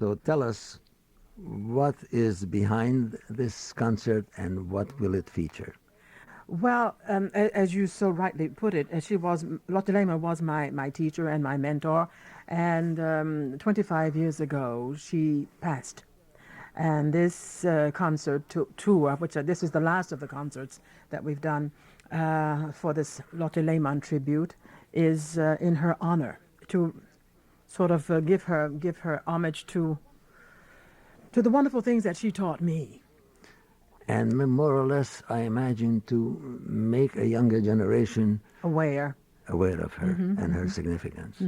So tell us what is behind this concert and what will it feature? Well, as you so rightly put it, Lotte Lehmann was my teacher and my mentor, and 25 years ago she passed. And this concert tour, which this is the last of the concerts that we've done for this Lotte Lehmann tribute, is in her honor, to sort of give her homage to the wonderful things that she taught me. And more or less, I imagine, to make a younger generation Aware. aware of her and her significance.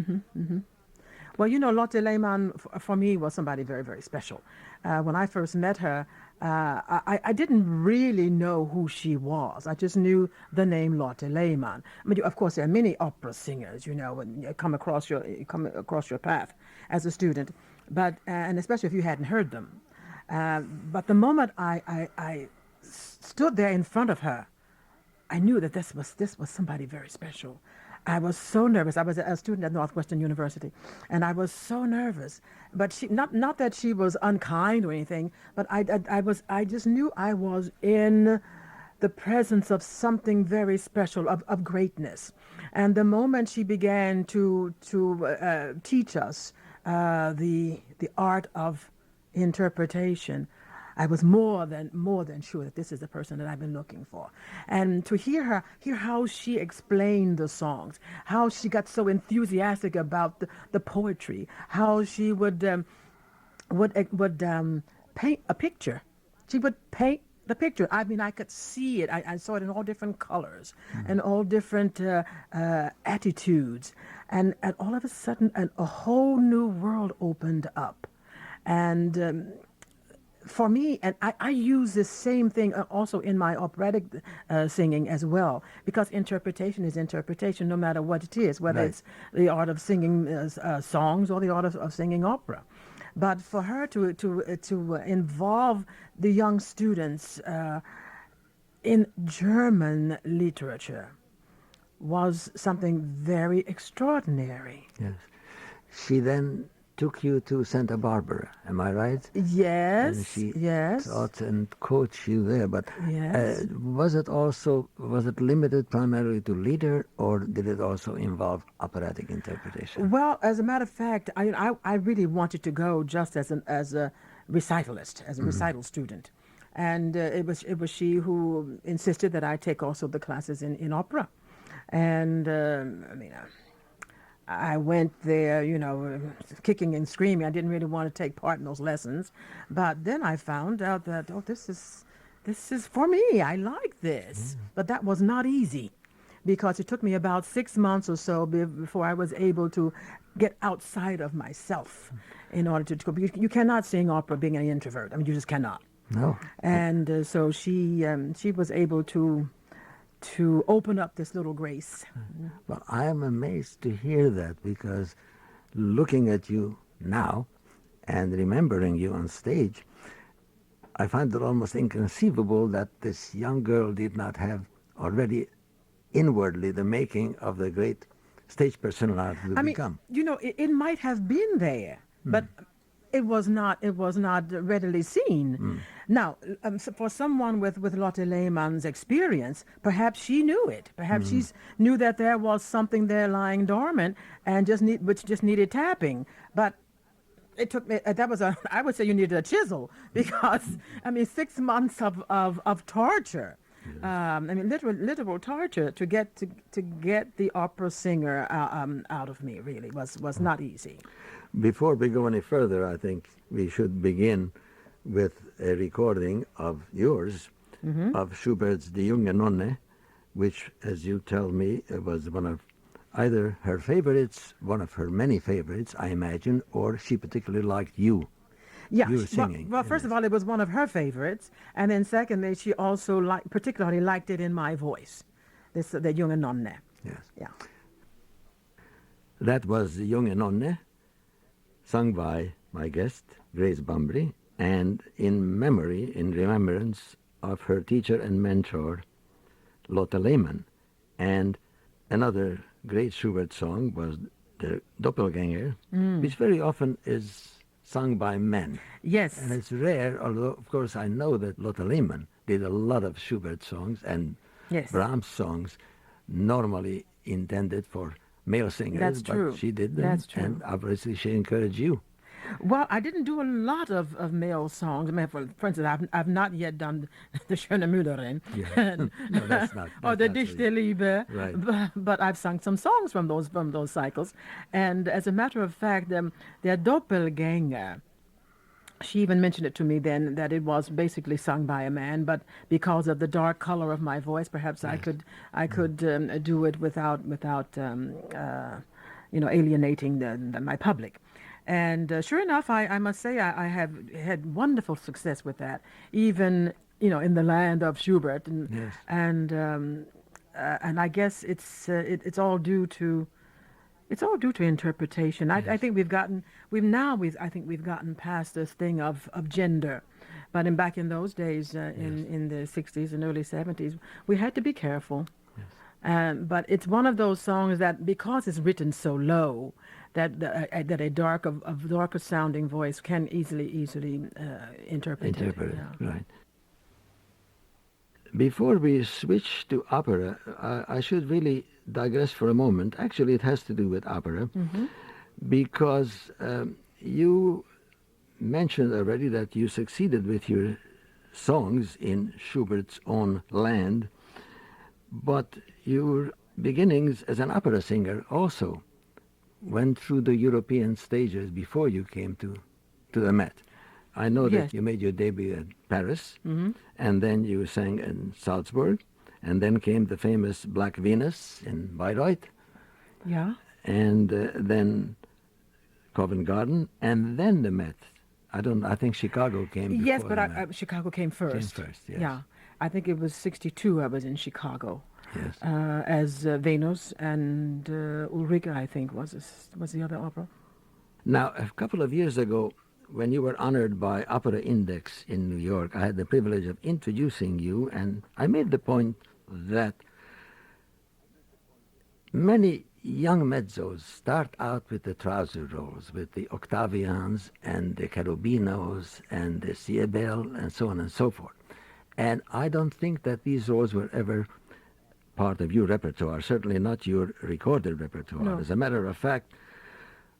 Well, you know, Lotte Lehmann for me was somebody very, very special. When I first met her, I didn't really know who she was. I just knew the name Lotte Lehmann. I mean, of course, there are many opera singers, you know, when you come across your path as a student, but and especially if you hadn't heard them. But the moment I stood there in front of her, I knew that this was somebody very special. I was so nervous. I was a student at Northwestern University, and I was so nervous. But she, not that she was unkind or anything, but I just knew I was in the presence of something very special, of greatness. And the moment she began to teach us the art of interpretation, I was more than sure that this is the person that I've been looking for. And to hear how she explained the songs, how she got so enthusiastic about the poetry, how she would paint a picture. She would paint the picture. I mean, I could see it. I saw it in all different colors and all different attitudes. And all of a sudden, a whole new world opened up. And for me, and I use this same thing also in my operatic singing as well, because interpretation is interpretation no matter what it is, whether it's the art of singing songs or the art of singing opera. But for her to involve the young students in German literature was something very extraordinary. Yes. She then took you to Santa Barbara, am I right? Yes, and she yes. taught and coached you there. But Yes. was it limited primarily to lieder, or did it also involve operatic interpretation? Well, as a matter of fact, I really wanted to go just as a recitalist, as a recital student. And it was she who insisted that I take also the classes in opera. And I went there, you know, kicking and screaming. I didn't really want to take part in those lessons. But then I found out that, this is for me. I like this. But that was not easy, because it took me about 6 months or so before I was able to get outside of myself in order to go. You cannot sing opera being an introvert. I mean, you just cannot. No. And so she was able to open up this little grace. Well, I am amazed to hear that, because looking at you now and remembering you on stage, I find it almost inconceivable that this young girl did not have already inwardly the making of the great stage personality to become. You know, it might have been there, but it was not readily seen. Now, so for someone with Lotte Lehmann's experience, perhaps she knew it. Perhaps she knew that there was something there lying dormant and which just needed tapping. But it took me. I would say you needed a chisel, because 6 months of torture. Literal torture to get the opera singer out of me. Really was not easy. Before we go any further, I think we should begin with a recording of yours of Schubert's Die junge Nonne, which, as you tell me, was one of either her favorites, one of her many favorites, I imagine, or she particularly liked you. Yeah, you singing. Well, first of all, it was one of her favorites, and then secondly, she also particularly liked it in my voice. This the junge Nonne. Yes. Yeah. That was Die junge Nonne, sung by my guest, Grace Bumbry, and in remembrance of her teacher and mentor, Lotte Lehmann. And another great Schubert song was the Doppelgänger, which very often is sung by men. Yes. And it's rare, although, of course, I know that Lotte Lehmann did a lot of Schubert songs and Yes. Brahms songs normally intended for male singers. That's true. But she did them. That's true. And obviously she encouraged you. Well, I didn't do a lot of male songs. I mean, for instance, I've not yet done the Schöne Müllerin. Yeah. No, that's not. Or That's the not Dich for der you. Liebe. Right. But I've sung some songs from those cycles. And as a matter of fact, their Doppelgänger, she even mentioned it to me then that it was basically sung by a man, but because of the dark color of my voice, perhaps I could do it without alienating my public. And sure enough, I must say I have had wonderful success with that, even in the land of Schubert, Yes. and I guess it's all due to interpretation. I think we've gotten past this thing of gender, but back in those days, in the 60s and early 70s, we had to be careful. But it's one of those songs that, because it's written so low, that a darker sounding voice can easily interpret it. Yeah. Right. Before we switch to opera, I should really digress for a moment. Actually, it has to do with opera, because you mentioned already that you succeeded with your songs in Schubert's own land, but your beginnings as an opera singer also went through the European stages before you came to the Met. I know Yes. that you made your debut at Paris, and then you sang in Salzburg, and then came the famous Black Venus in Bayreuth, Yeah. and then Covent Garden, and then the Met. I think Chicago came before Yes, but the Met. Chicago came first. Came first, yes. Yeah, I think it was 62. I was in Chicago Yes. as Venus, and Ulrike, I think, was the other opera. Now, a couple of years ago, when you were honored by Opera Index in New York, I had the privilege of introducing you, and I made the point that many young mezzos start out with the trouser rolls, with the Octavians and the Cherubinos and the Siebel and so on and so forth. And I don't think that these roles were ever part of your repertoire, certainly not your recorded repertoire. No. As a matter of fact,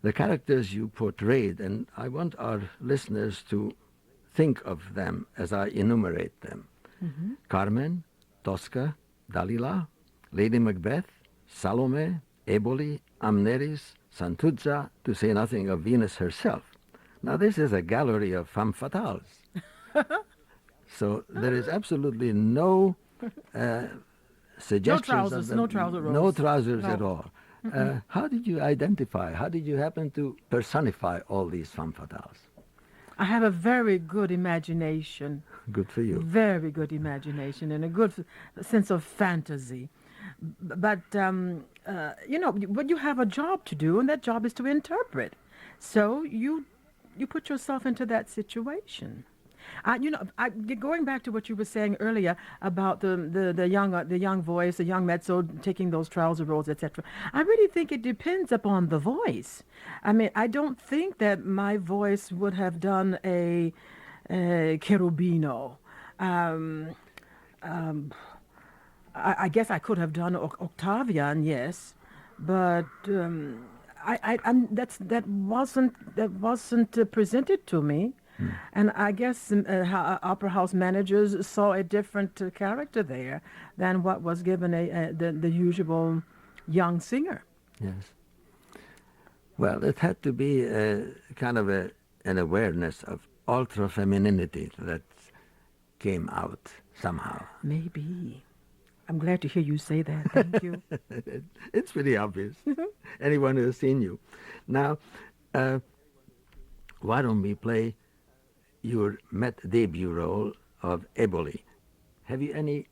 the characters you portrayed, and I want our listeners to think of them as I enumerate them. Carmen, Tosca, Dalila, Lady Macbeth, Salome, Eboli, Amneris, Santuzza, to say nothing of Venus herself. Now this is a gallery of femme fatales. So there is absolutely no suggestions. trousers, of them, no trouser no rolls. trousers No. at all. How did you identify? How did you happen to personify all these femme fatales? I have a very good imagination, Good for you. very good imagination, and a good sense of fantasy. But but you have a job to do, and that job is to interpret. So you put yourself into that situation. Going back to what you were saying earlier about the young voice, the young mezzo taking those trouser rolls, etc. I really think it depends upon the voice. I mean, I don't think that my voice would have done a cherubino. I guess I could have done Octavian, yes, but that wasn't presented to me. And I guess opera house managers saw a different character there than what was given the usual young singer. Yes. Well, it had to be kind of an awareness of ultra femininity that came out somehow. Maybe. I'm glad to hear you say that. Thank you. It's pretty obvious. Anyone who has seen you. Now, why don't we play your Met debut role of Eboli? Have you any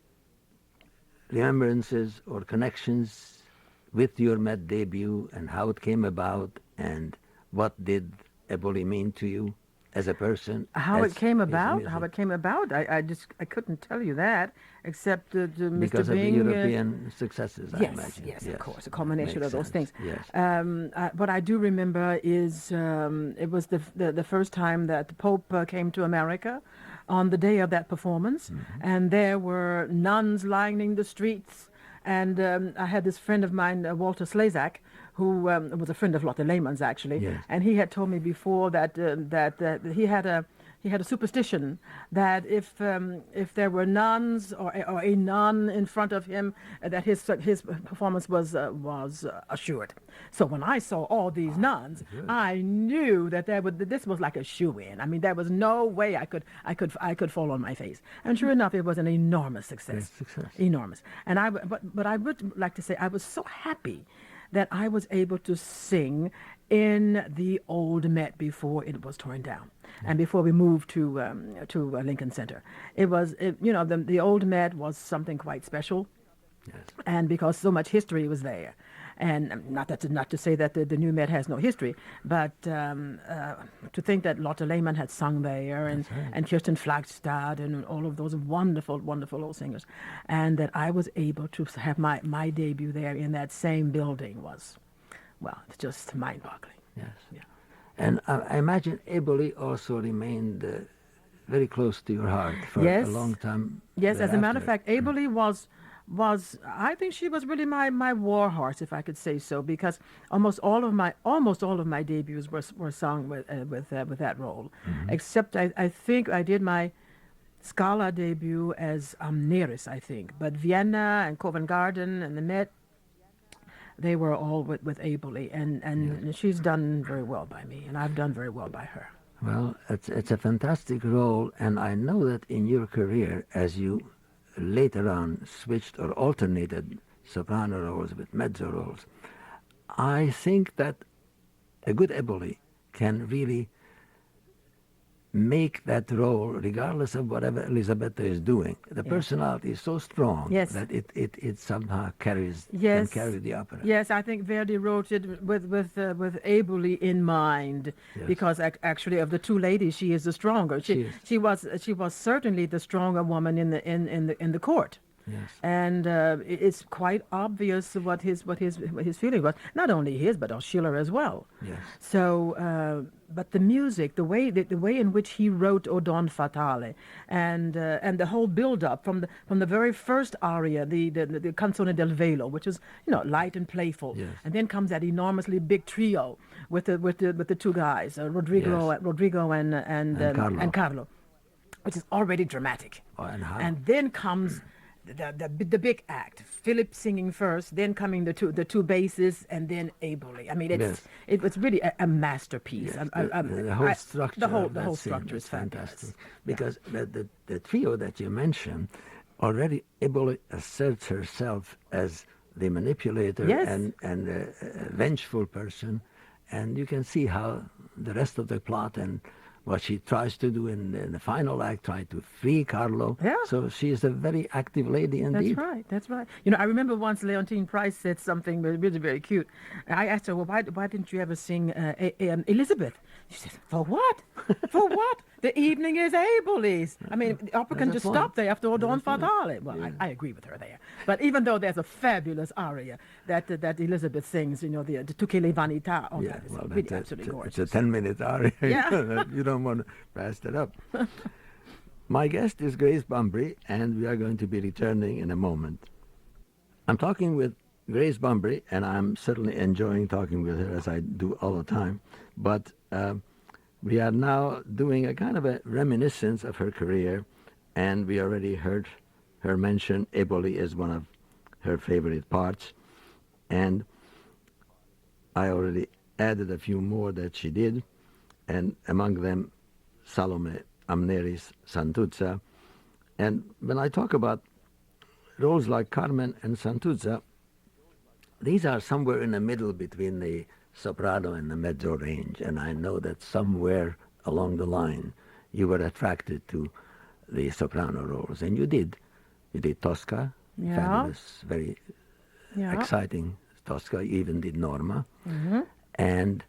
remembrances or connections with your Met debut and how it came about and what did Eboli mean to you? as a person? How as it came his about? music? I couldn't tell you that, except Mr. Because of the Bing. European successes, I Yes, imagine. yes, of course, a that culmination makes of those sense. things. Yes. What I do remember is it was the first time that the Pope came to America on the day of that performance, and there were nuns lining the streets. And I had this friend of mine, Walter Slazak, who was a friend of Lotte Lehmann's actually, Yes. and he had told me before that that he had a superstition that if there were nuns or a nun in front of him, that his performance was assured. So when I saw all these nuns, good. I knew that this was like a shoe-in. I mean, there was no way I could fall on my face. And sure enough, it was an enormous success. Great success. Enormous. And but I would like to say I was so happy that I was able to sing in the old Met before it was torn down, and before we moved to Lincoln Center. The old Met was something quite special, Yes. and because so much history was there. And not to say that the new Met has no history, but to think that Lotte Lehmann had sung there, and Kirsten Flagstad, and all of those wonderful, wonderful old singers, and that I was able to have my debut there in that same building was, well, it's just mind-boggling. Yes. Yeah. And I imagine Eboli also remained very close to your heart for Yes. a long time. Yes, as a matter of thereafter. fact, Abely was I think she was really my war horse, if I could say so, because almost all of my debuts were sung with that role, except I think I did my Scala debut as Amneris, I think, but Vienna and Covent Garden and the Met, they were all with Abely, and she's done very well by me, and I've done very well by her. Well, it's a fantastic role, and I know that in your career, as you later on switched or alternated soprano roles with mezzo roles, I think that a good Eboli can really make that role, regardless of whatever Elisabetta is doing. The personality is so strong Yes. that it somehow can Yes. carry the opera. Yes, I think Verdi wrote it with Abely in mind, Yes. because actually of the two ladies, she is the stronger. She was certainly the stronger woman in the court. Yes. And it's quite obvious what his feeling was. Not only his, but Schiller as well. Yes. So, but the music, the way in which he wrote O Don Fatale, and the whole build-up from the very first aria, the Canzone del Velo, which is light and playful, Yes. and then comes that enormously big trio with the two guys, Rodrigo and Carlo, which is already dramatic. Oh, and how? And then comes the big act, Philip singing first, then coming the two basses, and then Abely. I mean, it was really a masterpiece. Yes, the whole structure. The whole of that structure scene is fantastic. fantastic. Because the trio that you mentioned already Eboli asserts herself as the manipulator Yes. and a vengeful person, and you can see how the rest of the plot and what she tries to do in the final act, try to free Carlo. Yeah. So she is a very active lady indeed. That's right. I remember once Leontine Price said something really very cute. I asked her, well, why didn't you ever sing Elizabeth? She said, for what? For what? The evening is Abely's. I mean, the opera can That's just the stop point. there after O Don That's the point. Fatale. Well, I agree with her there. But even though there's a fabulous aria that Elizabeth sings, the Tutte le vanità, all that is really absolutely gorgeous. It's a 10-minute aria. Yeah. You don't want to pass that up. My guest is Grace Bumbry, and we are going to be returning in a moment. I'm talking with Grace Bumbry, and I'm certainly enjoying talking with her, as I do all the time. But we are now doing a kind of a reminiscence of her career, and we already heard her mention Eboli as one of her favorite parts, and I already added a few more that she did, and among them Salome, Amneris, Santuzza. And when I talk about roles like Carmen and Santuzza, these are somewhere in the middle between the soprano and the mezzo range, and I know that somewhere along the line you were attracted to the soprano roles, and you did. You did Tosca, Yeah. fabulous, very Yeah. exciting Tosca. You even did Norma, Mm-hmm. and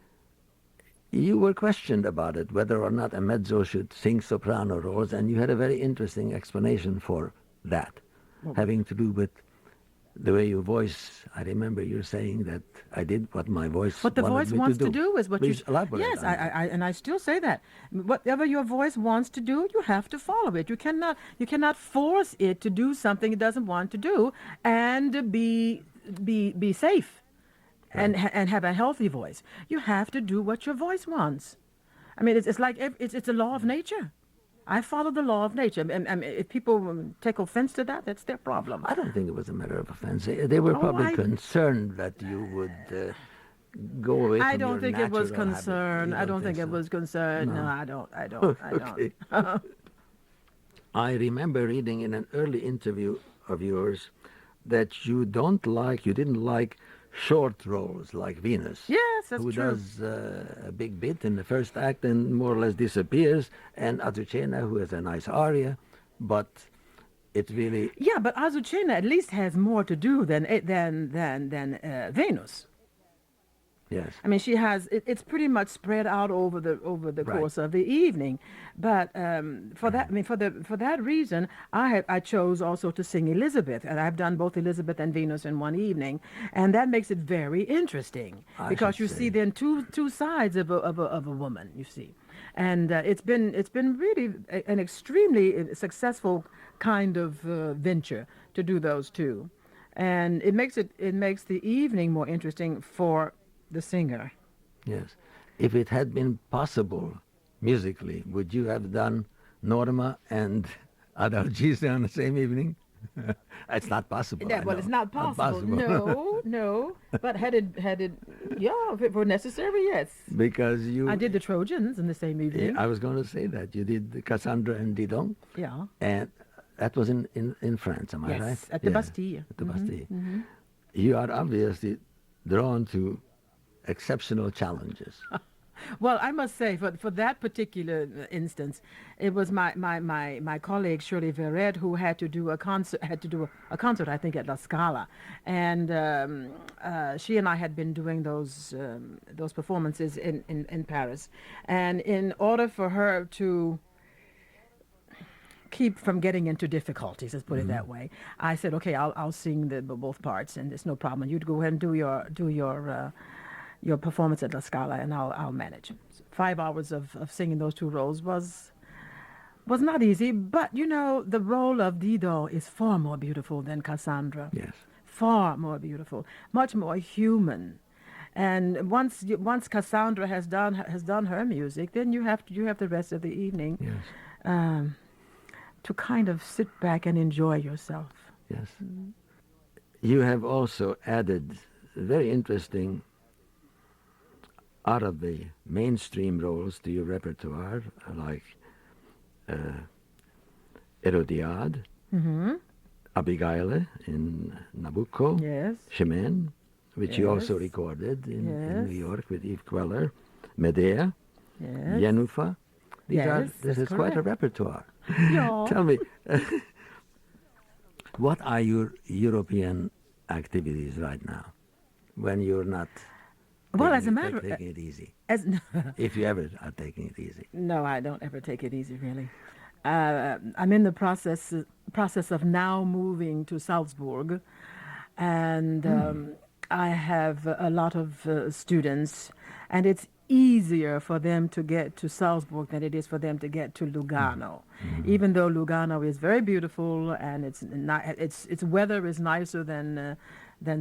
You were questioned about it, whether or not a mezzo should sing soprano roles, and you had a very interesting explanation for that, having to do with the way your voice. I remember you saying that I did what my voice What the wanted voice me wants to to do is what Please you. elaborate Yes, on that. and I still say that. Whatever your voice wants to do, you have to follow it. You cannot force it to do something it doesn't want to do, and be safe, and have a healthy voice. You have to do what your voice wants. I mean, it's like it's a law of nature. I follow the law of nature. And if people take offense to that, that's their problem. I don't think it was a matter of offense. They were probably I concerned that you would go away I from don't your think it was natural habit. concern. You I don't think it so? was concern. No, No. I don't. I don't. I Okay. don't. I remember reading in an early interview of yours that you didn't like short roles like Venus. Yes, that's who true. does a big bit in the first act and more or less disappears, and Azucena, who has a nice aria, but it really, Yeah, but Azucena at least has more to do than Venus. yes. I mean, she has. It's pretty much spread out over the Right. course of the evening. But for that, I mean, for that reason, I chose also to sing Elizabeth, and I've done both Elizabeth and Venus in one evening, and that makes it very interesting I because should you say. see then two sides of a woman. You see, and it's been really an extremely successful kind of venture to do those two, and it makes the evening more interesting for the singer. Yes. If it had been possible musically, would you have done Norma and Adalgisa on the same evening? It's not possible. I Well, know. it's not possible. No, no. But had it, yeah, if it were necessary, yes. Because you. I did the Trojans in the same Yeah, evening. I was going to say that. You did Cassandra and Didon, Yeah. and that was in France, am I Yes, right? at the Yeah, Bastille. At the Bastille. You are obviously drawn to exceptional challenges. Well, I must say, for that particular instance, it was my colleague Shirley Verret who had to do a concert. I think, at La Scala, and she and I had been doing those performances in Paris, and in order for her to keep from getting into difficulties, let's put it that way, I said, okay, I'll sing both parts, and it's no problem. You'd go ahead and do your performance at La Scala, and I'll manage. 5 hours of singing those two roles was not easy, but the role of Dido is far more beautiful than Cassandra. Yes. Far more beautiful, much more human. And once Cassandra has done her music, then you have the rest of the evening Yes. to kind of sit back and enjoy yourself. Yes. You have also added very interesting out of the mainstream roles to your repertoire, like Herodiade, Abigail in Nabucco, Yes. Chimène, which you also Yes. recorded in Yes. New York with Yves Queller, Medea, Yes. Yenufa. Yes, This that's is quite a correct. repertoire. Yeah. Tell me, what are your European activities right now when you're not Well, as a taking matter taking it easy? as If you ever are taking it easy. No, I don't ever take it easy, really. I'm in the process of now moving to Salzburg, and I have a lot of students, and it's easier for them to get to Salzburg than it is for them to get to Lugano. Even though Lugano is very beautiful and its weather is nicer than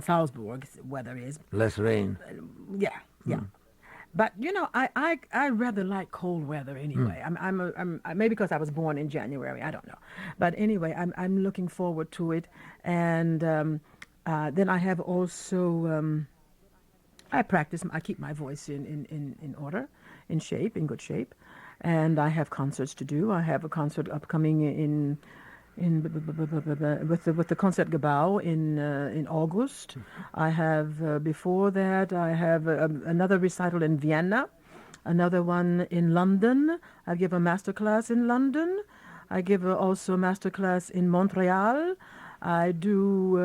Salzburg's weather is. Less rain. Yeah, yeah. But I rather like cold weather anyway. Maybe because I was born in January. I don't know, but anyway, I'm looking forward to it. And then I have also I practice. I keep my voice in order, in good shape, and I have concerts to do. I have a concert upcoming with the Concertgebouw in August. I have before that I have another recital in Vienna, another one in London. I give a master class in London. I give also a master class in Montreal. I do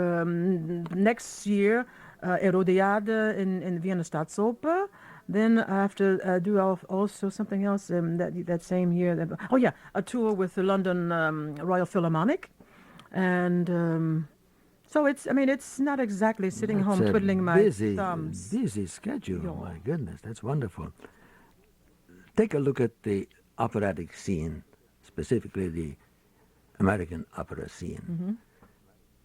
next year Herodiade in Vienna Staatsoper. Then I have to do also something else that same year. Oh yeah, a tour with the London Royal Philharmonic, and so it's not exactly sitting That's home a twiddling my busy, thumbs. busy schedule. Yeah. My goodness, that's wonderful. Take a look at the operatic scene, specifically the American opera scene,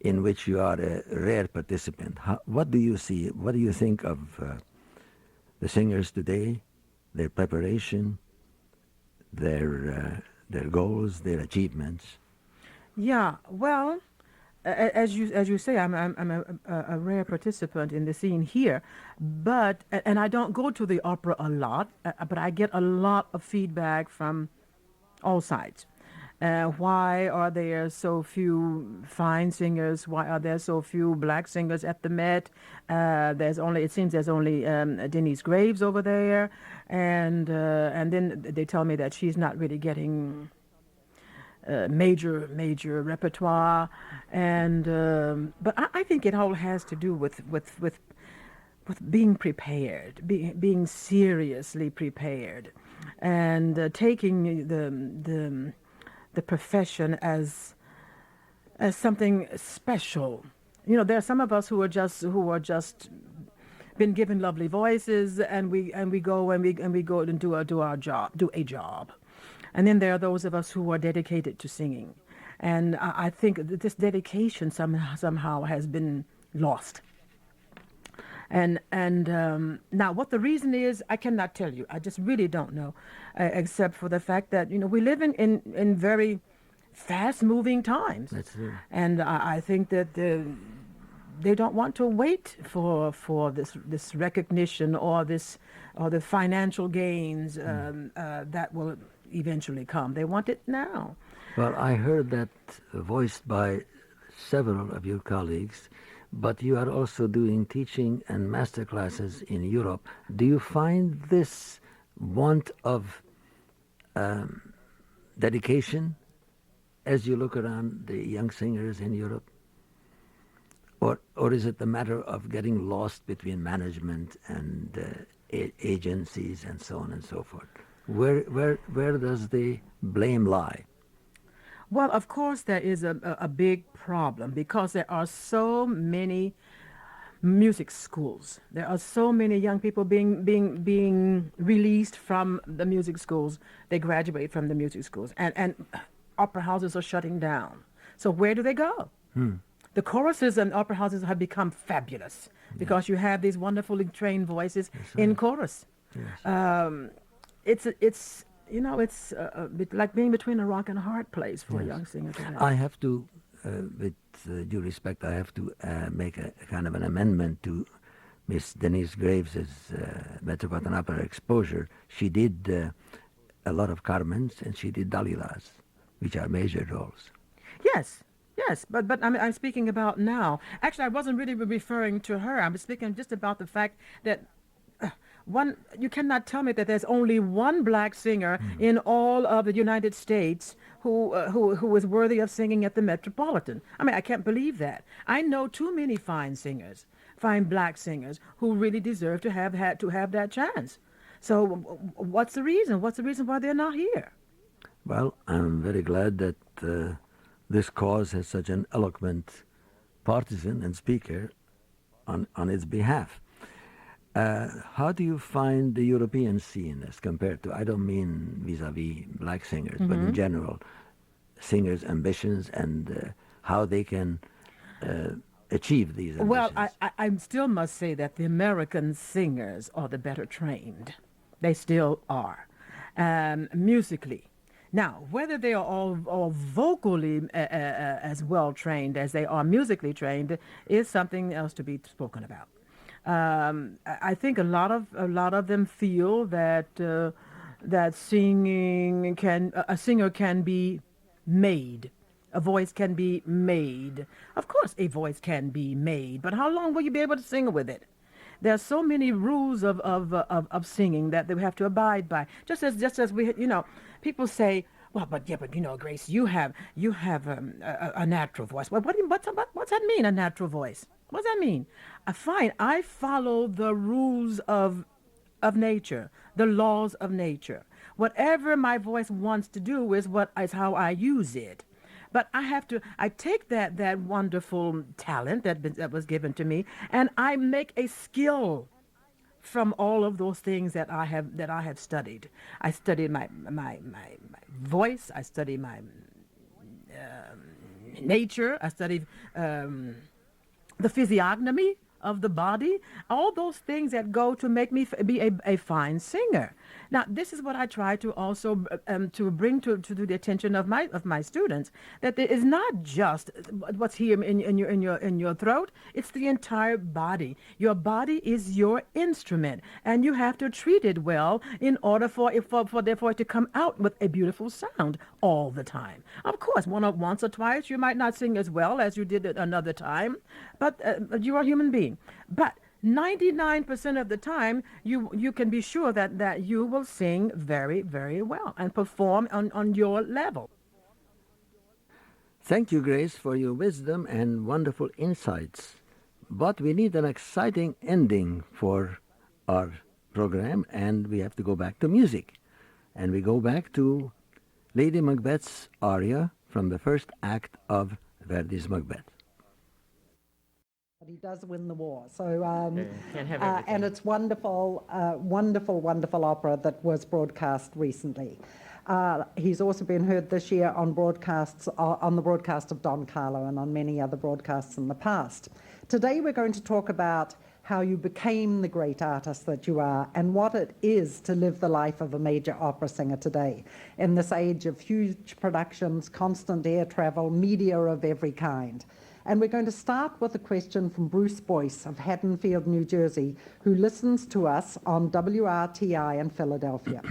in which you are a rare participant. What do you see? What do you think of the singers today, their preparation, their goals, their achievements? Yeah, well, as you say, I'm a rare participant in the scene here, but and I don't go to the opera a lot, but I get a lot of feedback from all sides. Why are there so few fine singers? Why are there so few black singers at the Met? It seems there's only Denyce Graves over there, and then they tell me that she's not really getting major repertoire, and but I think it all has to do with being prepared, being seriously prepared, and taking the profession as something special. You know, there are some of us who are just been given lovely voices, and we go and do a job. And then there are those of us who are dedicated to singing. And I think that this dedication somehow has been lost. And now what the reason is, I cannot tell you. I just really don't know, except for the fact that, we live in very fast-moving times. That's true. And I think that they don't want to wait for this recognition or the financial gains that will eventually come. They want it now. Well, I heard that voiced by several of your colleagues, but you are also doing teaching and master classes in Europe. Do you find this want of dedication as you look around the young singers in Europe? Or is it a matter of getting lost between management and agencies and so on and so forth? Where does the blame lie? Well, of course, there is a big problem because there are so many music schools. There are so many young people being released from the music schools. They graduate from the music schools, and opera houses are shutting down. So where do they go? The choruses and opera houses have become fabulous because you have these wonderfully trained voices in chorus. Yes. It's a bit like being between a rock and a hard place for a young singer today. I have to, with due respect, I have to make a kind of an amendment to Miss Denyce Graves' Metropolitan Opera exposure. She did a lot of Carmens and she did Dalilas, which are major roles. Yes, but I'm speaking about now. Actually, I wasn't really referring to her. I was speaking just about the fact that you cannot tell me that there's only one black singer in all of the United States who is worthy of singing at the Metropolitan. I mean, I can't believe that. I know too many fine singers, fine black singers, who really deserve to have that chance. So, what's the reason? What's the reason why they're not here? Well, I'm very glad that this cause has such an eloquent partisan and speaker on its behalf. How do you find the European scene as compared to, I don't mean vis-a-vis black singers, but in general, singers' ambitions and how they can achieve these ambitions? Well, I still must say that the American singers are the better trained. They still are, musically. Now, whether they are all vocally as well trained as they are musically trained is something else to be spoken about. I think a lot of them feel that that a singer can be made. A voice can be made. Of course, a voice can be made, but how long will you be able to sing with it? There are so many rules of singing that they have to abide by. Just as we, people say, well, but Grace, you have a natural voice. Well, what's that mean, a natural voice? What does that mean? Fine, I follow the rules of of nature, the laws of nature. Whatever my voice wants to do is how I use it. But I take that wonderful talent that was given to me, and I make a skill from all of those things that I have studied. I studied my voice. I studied my nature. I studied the physiognomy of the body, all those things that go to make me be a fine singer. Now, this is what I try to also to bring to the attention of my students, that it is not just what's here in your throat; it's the entire body. Your body is your instrument, and you have to treat it well in order for it to come out with a beautiful sound all the time. Of course, once or twice you might not sing as well as you did at another time, but you are a human being. But 99% of the time, you can be sure that you will sing very, very well and perform on your level. Thank you, Grace, for your wisdom and wonderful insights. But we need an exciting ending for our program, and we have to go back to music. And we go back to Lady Macbeth's aria from the first act of Verdi's Macbeth. But he does win the war. So, Can't have everything. and it's wonderful, wonderful opera that was broadcast recently. He's also been heard this year on broadcasts, on the broadcast of Don Carlo and on many other broadcasts in the past. Today we're going to talk about how you became the great artist that you are and what it is to live the life of a major opera singer today in this age of huge productions, constant air travel, media of every kind. And we're going to start with a question from Bruce Boyce of Haddonfield, New Jersey, who listens to us on WRTI in Philadelphia.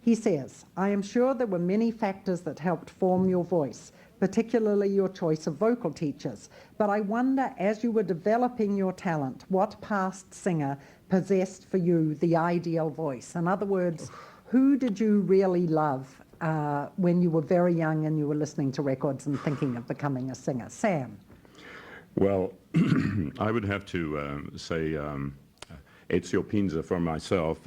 He says, I am sure there were many factors that helped form your voice, particularly your choice of vocal teachers. But I wonder, as you were developing your talent, what past singer possessed for you the ideal voice? In other words, who did you really love when you were very young and you were listening to records and thinking of becoming a singer? Sam. Well, I would have to say Ezio Pinza for myself.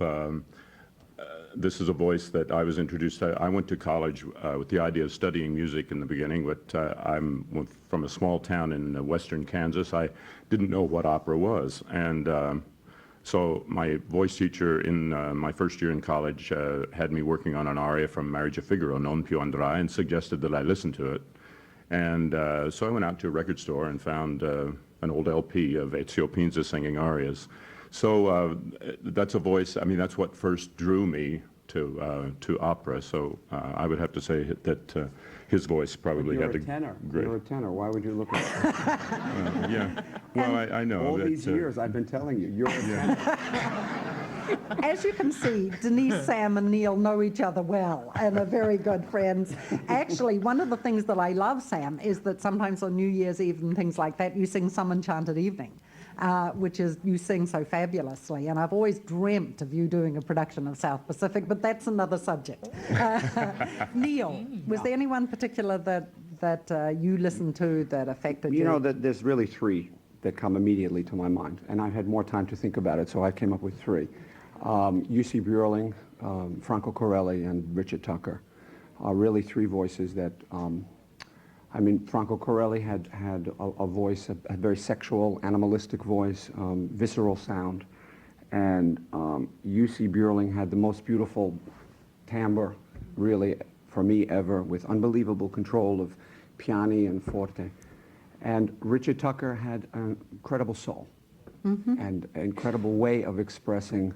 This is a voice that I was introduced to. I went to college with the idea of studying music in the beginning, but I'm from a small town in western Kansas. I didn't know what opera was. And so my voice teacher in my first year in college had me working on an aria from Marriage of Figaro, Non più andrai, and suggested that I listen to it. And so I went out to a record store and found an old LP of Ezio Pinza singing arias. So that's a voice, I mean, that's what first drew me to opera. So I would have to say that his voice probably had the tenor. great... You're a tenor. Why would you look at that? Yeah. Well, I know. All that, these years I've been telling you, you're a tenor. As you can see, Denyce, Sam, and Neil know each other well and are very good friends. Actually, one of the things that I love, Sam, is that sometimes on New Year's Eve and things like that, you sing Some Enchanted Evening, which is, you sing so fabulously. And I've always dreamt of you doing a production of South Pacific, but that's another subject. Neil, was there anyone particular that you listened to that affected you? You know, that there's really three that come immediately to my mind, and I've had more time to think about it, so I came up with three. U.C. Bjorling, Franco Corelli, and Richard Tucker are really three voices that, I mean, Franco Corelli had a voice, a very sexual, animalistic voice, visceral sound, and U.C. Bjorling had the most beautiful timbre, really, for me ever, with unbelievable control of piani and forte. And Richard Tucker had an incredible soul and an incredible way of expressing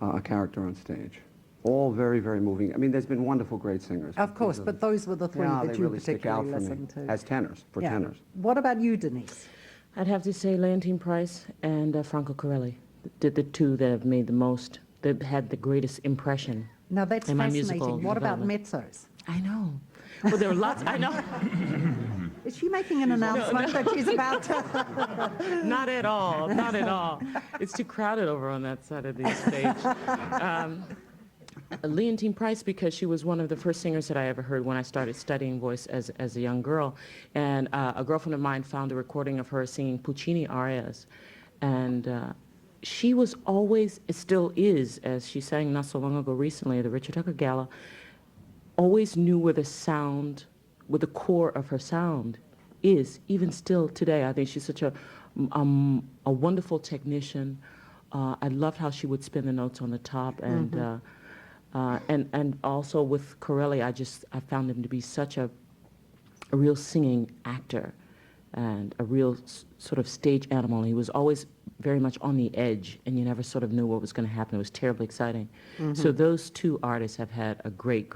a character on stage. All very, very moving. I mean, there's been wonderful, great singers. Of course, but those were the three Yeah, that they you really stick out particularly for me listened to. as tenors, for tenors. What about you, Denyce? I'd have to say Leontine Price and Franco Corelli, the two that have made the most, that had the greatest impression. Now that's in my musical fascinating. What about development. mezzos? I know. Well, there are lots. I know. Is she making an announcement that she's about to? Not at all. Not at all. It's too crowded over on that side of the stage. Leontine Price, because she was one of the first singers that I ever heard when I started studying voice as a young girl. And a girlfriend of mine found a recording of her singing Puccini arias. And she was always, it still is, as she sang not so long ago recently at the Richard Tucker Gala, always knew where the sound, where the core of her sound is, even still today. I think she's such a wonderful technician. I loved how she would spin the notes on the top, and also with Corelli, I found him to be such a real singing actor and a real sort of stage animal. He was always very much on the edge, and you never sort of knew what was going to happen. It was terribly exciting. So those two artists have had a great,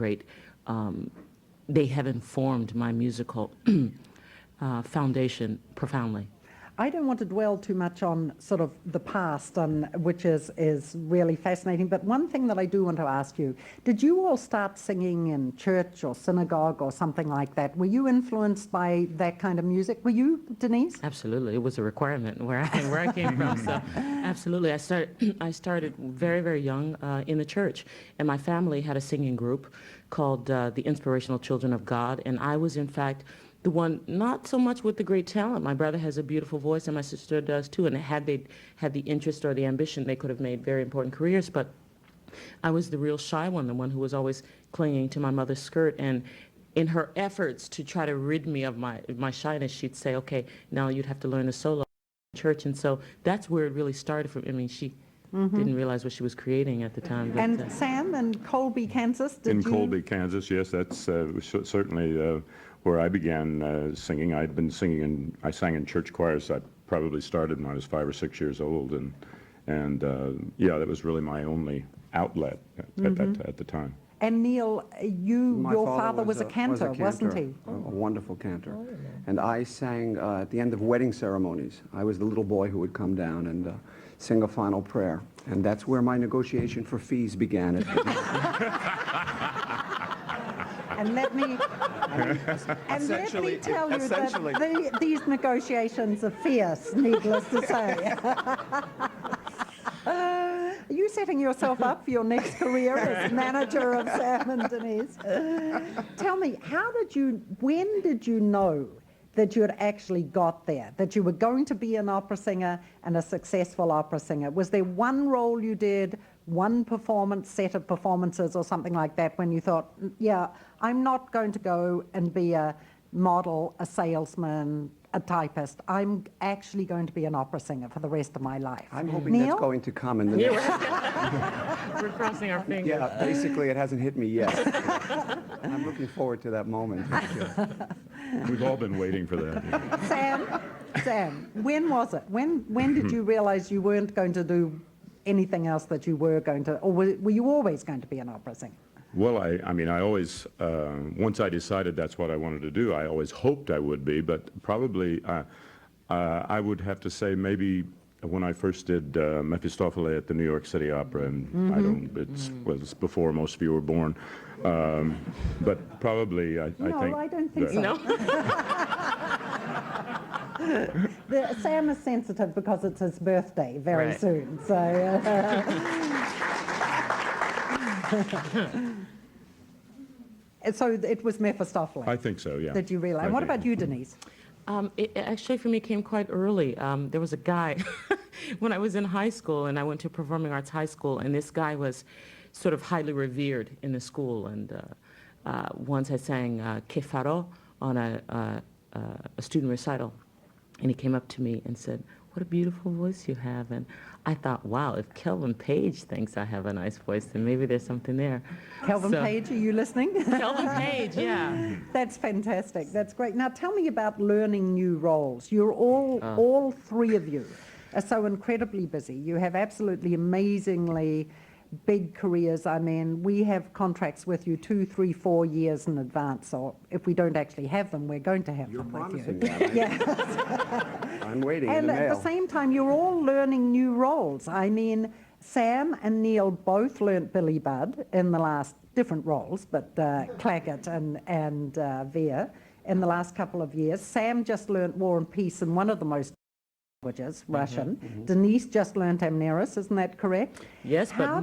they have informed my musical foundation profoundly. I don't want to dwell too much on sort of the past, which is really fascinating, but one thing that I do want to ask you, did you all start singing in church or synagogue or something like that? Were you influenced by that kind of music? Were you, Denyce? Absolutely. It was a requirement where I came from. So absolutely. I started very, very young in the church, and my family had a singing group called the Inspirational Children of God, and I was, in fact, the one not so much with the great talent. My brother has a beautiful voice, and my sister does too, and had they had the interest or the ambition, they could have made very important careers, but I was the real shy one, the one who was always clinging to my mother's skirt, and in her efforts to try to rid me of my shyness, she'd say, okay, now you'd have to learn the solo in church, and so that's where it really started from. I mean, she didn't realize what she was creating at the time. But, And Sam, in Colby, Kansas, did you? Colby, Kansas, yes, that's certainly where I began singing. I'd been singing, I sang in church choirs. I probably started when I was 5 or 6 years old, and yeah, that was really my only outlet at the time. And Neil, your father was a cantor, was a wasn't cantor, he? A wonderful cantor. And I sang at the end of wedding ceremonies. I was the little boy who would come down and sing a final prayer. And that's where my negotiation for fees began. And let me tell you that these negotiations are fierce, needless to say. Are you setting yourself up for your next career as manager of Sam and Denyce? Tell me, when did you know that you had actually got there, that you were going to be an opera singer and a successful opera singer? Was there one role you did, one set of performances or something like that when you thought, yeah, I'm not going to go and be a model, a salesman, a typist. I'm actually going to be an opera singer for the rest of my life. I'm hoping Neil? that's going to come in the next... we're crossing our fingers. Yeah, basically it hasn't hit me yet. I'm looking forward to that moment. We've all been waiting for that. Sam, when was it? When did you realize you weren't going to do anything else that you were going to, or were you always going to be an opera singer? Well, I mean, I always, once I decided that's what I wanted to do, I always hoped I would be, but probably I would have to say maybe when I first did Mephistopheles at the New York City Opera, and it was before most of you were born, but probably I think... No, I don't think so. No? Sam is sensitive because it's his birthday very Right. soon, so... So it was Mephistopheles. I think so, yeah. That you realize. I And what think. about you, Denyce? It actually, for me, came quite early. There was a guy when I was in high school, and I went to performing arts high school, and this guy was sort of highly revered in the school. And once I sang Que Faro on a student recital, and he came up to me and said, "What a beautiful voice you have." And I thought, wow, if Kelvin Page thinks I have a nice voice, then maybe there's something there. Kelvin So- Page, are you listening? Kelvin Page, yeah. That's fantastic. That's great. Now tell me about learning new roles. You're all three of you are so incredibly busy. You have absolutely amazingly big careers. I mean, we have contracts with you 2, 3, 4 years in advance, or if we don't actually have them, we're going to have You're them with promising you. that. Yeah. I'm waiting in And the at the mail. same time, you're all learning new roles. I mean, Sam and Neil both learnt Billy Budd in the last different roles, but Claggett and Veer in the last couple of years. Sam just learnt War and Peace in one of the most languages, Russian. Denyce just learnt Amneris, isn't that correct? Yes, but... How